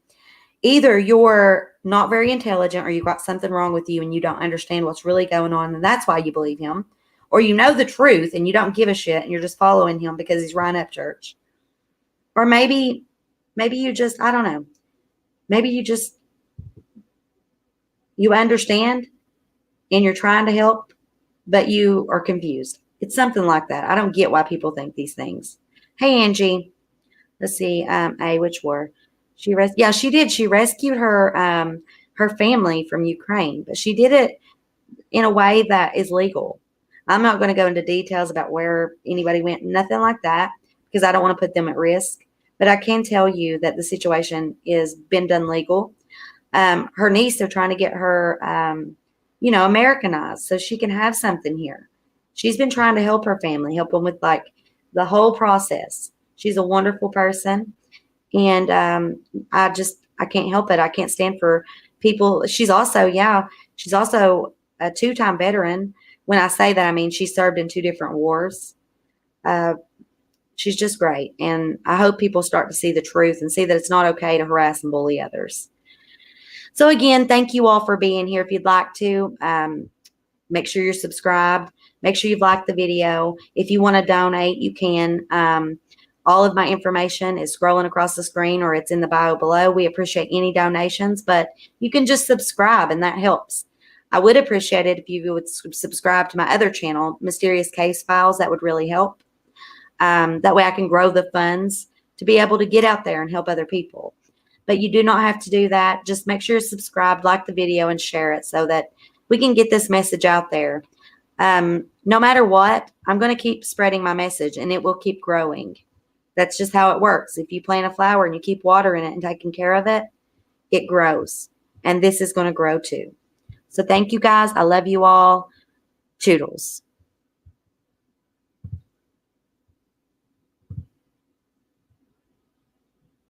Either you're not very intelligent, or you've got something wrong with you and you don't understand what's really going on, and that's why you believe him. Or you know the truth and you don't give a shit and you're just following him because he's Ryan Upchurch. Or maybe you just, I don't know. Maybe you understand and you're trying to help, but you are confused. It's something like that. I don't get why people think these things. Hey, Angie. Let's see. Which war? She did. She rescued her family from Ukraine, but she did it in a way that is legal. I'm not going to go into details about where anybody went, nothing like that, because I don't want to put them at risk. But I can tell you that the situation is been done legal. Her niece, they're trying to get her, Americanized so she can have something here. She's been trying to help her family, help them with like the whole process. She's a wonderful person. And I can't help it. I can't stand for people. She's also a 2-time veteran. When I say that, I mean she served in 2 different wars. She's just great. And I hope people start to see the truth and see that it's not okay to harass and bully others. So again, thank you all for being here. If you'd like to, make sure you're subscribed. Make sure you've liked the video. If you want to donate, you can. All of my information is scrolling across the screen, or it's in the bio below. We appreciate any donations, but you can just subscribe and that helps. I would appreciate it if you would subscribe to my other channel, Mysterious Case Files. That would really help. That way I can grow the funds to be able to get out there and help other people. But you do not have to do that. Just make sure you're subscribed, like the video, and share it so that we can get this message out there. No matter what, I'm going to keep spreading my message, and it will keep growing. That's just how it works. If you plant a flower and you keep watering it and taking care of it, it grows. And this is going to grow too. So thank you guys. I love you all. Toodles.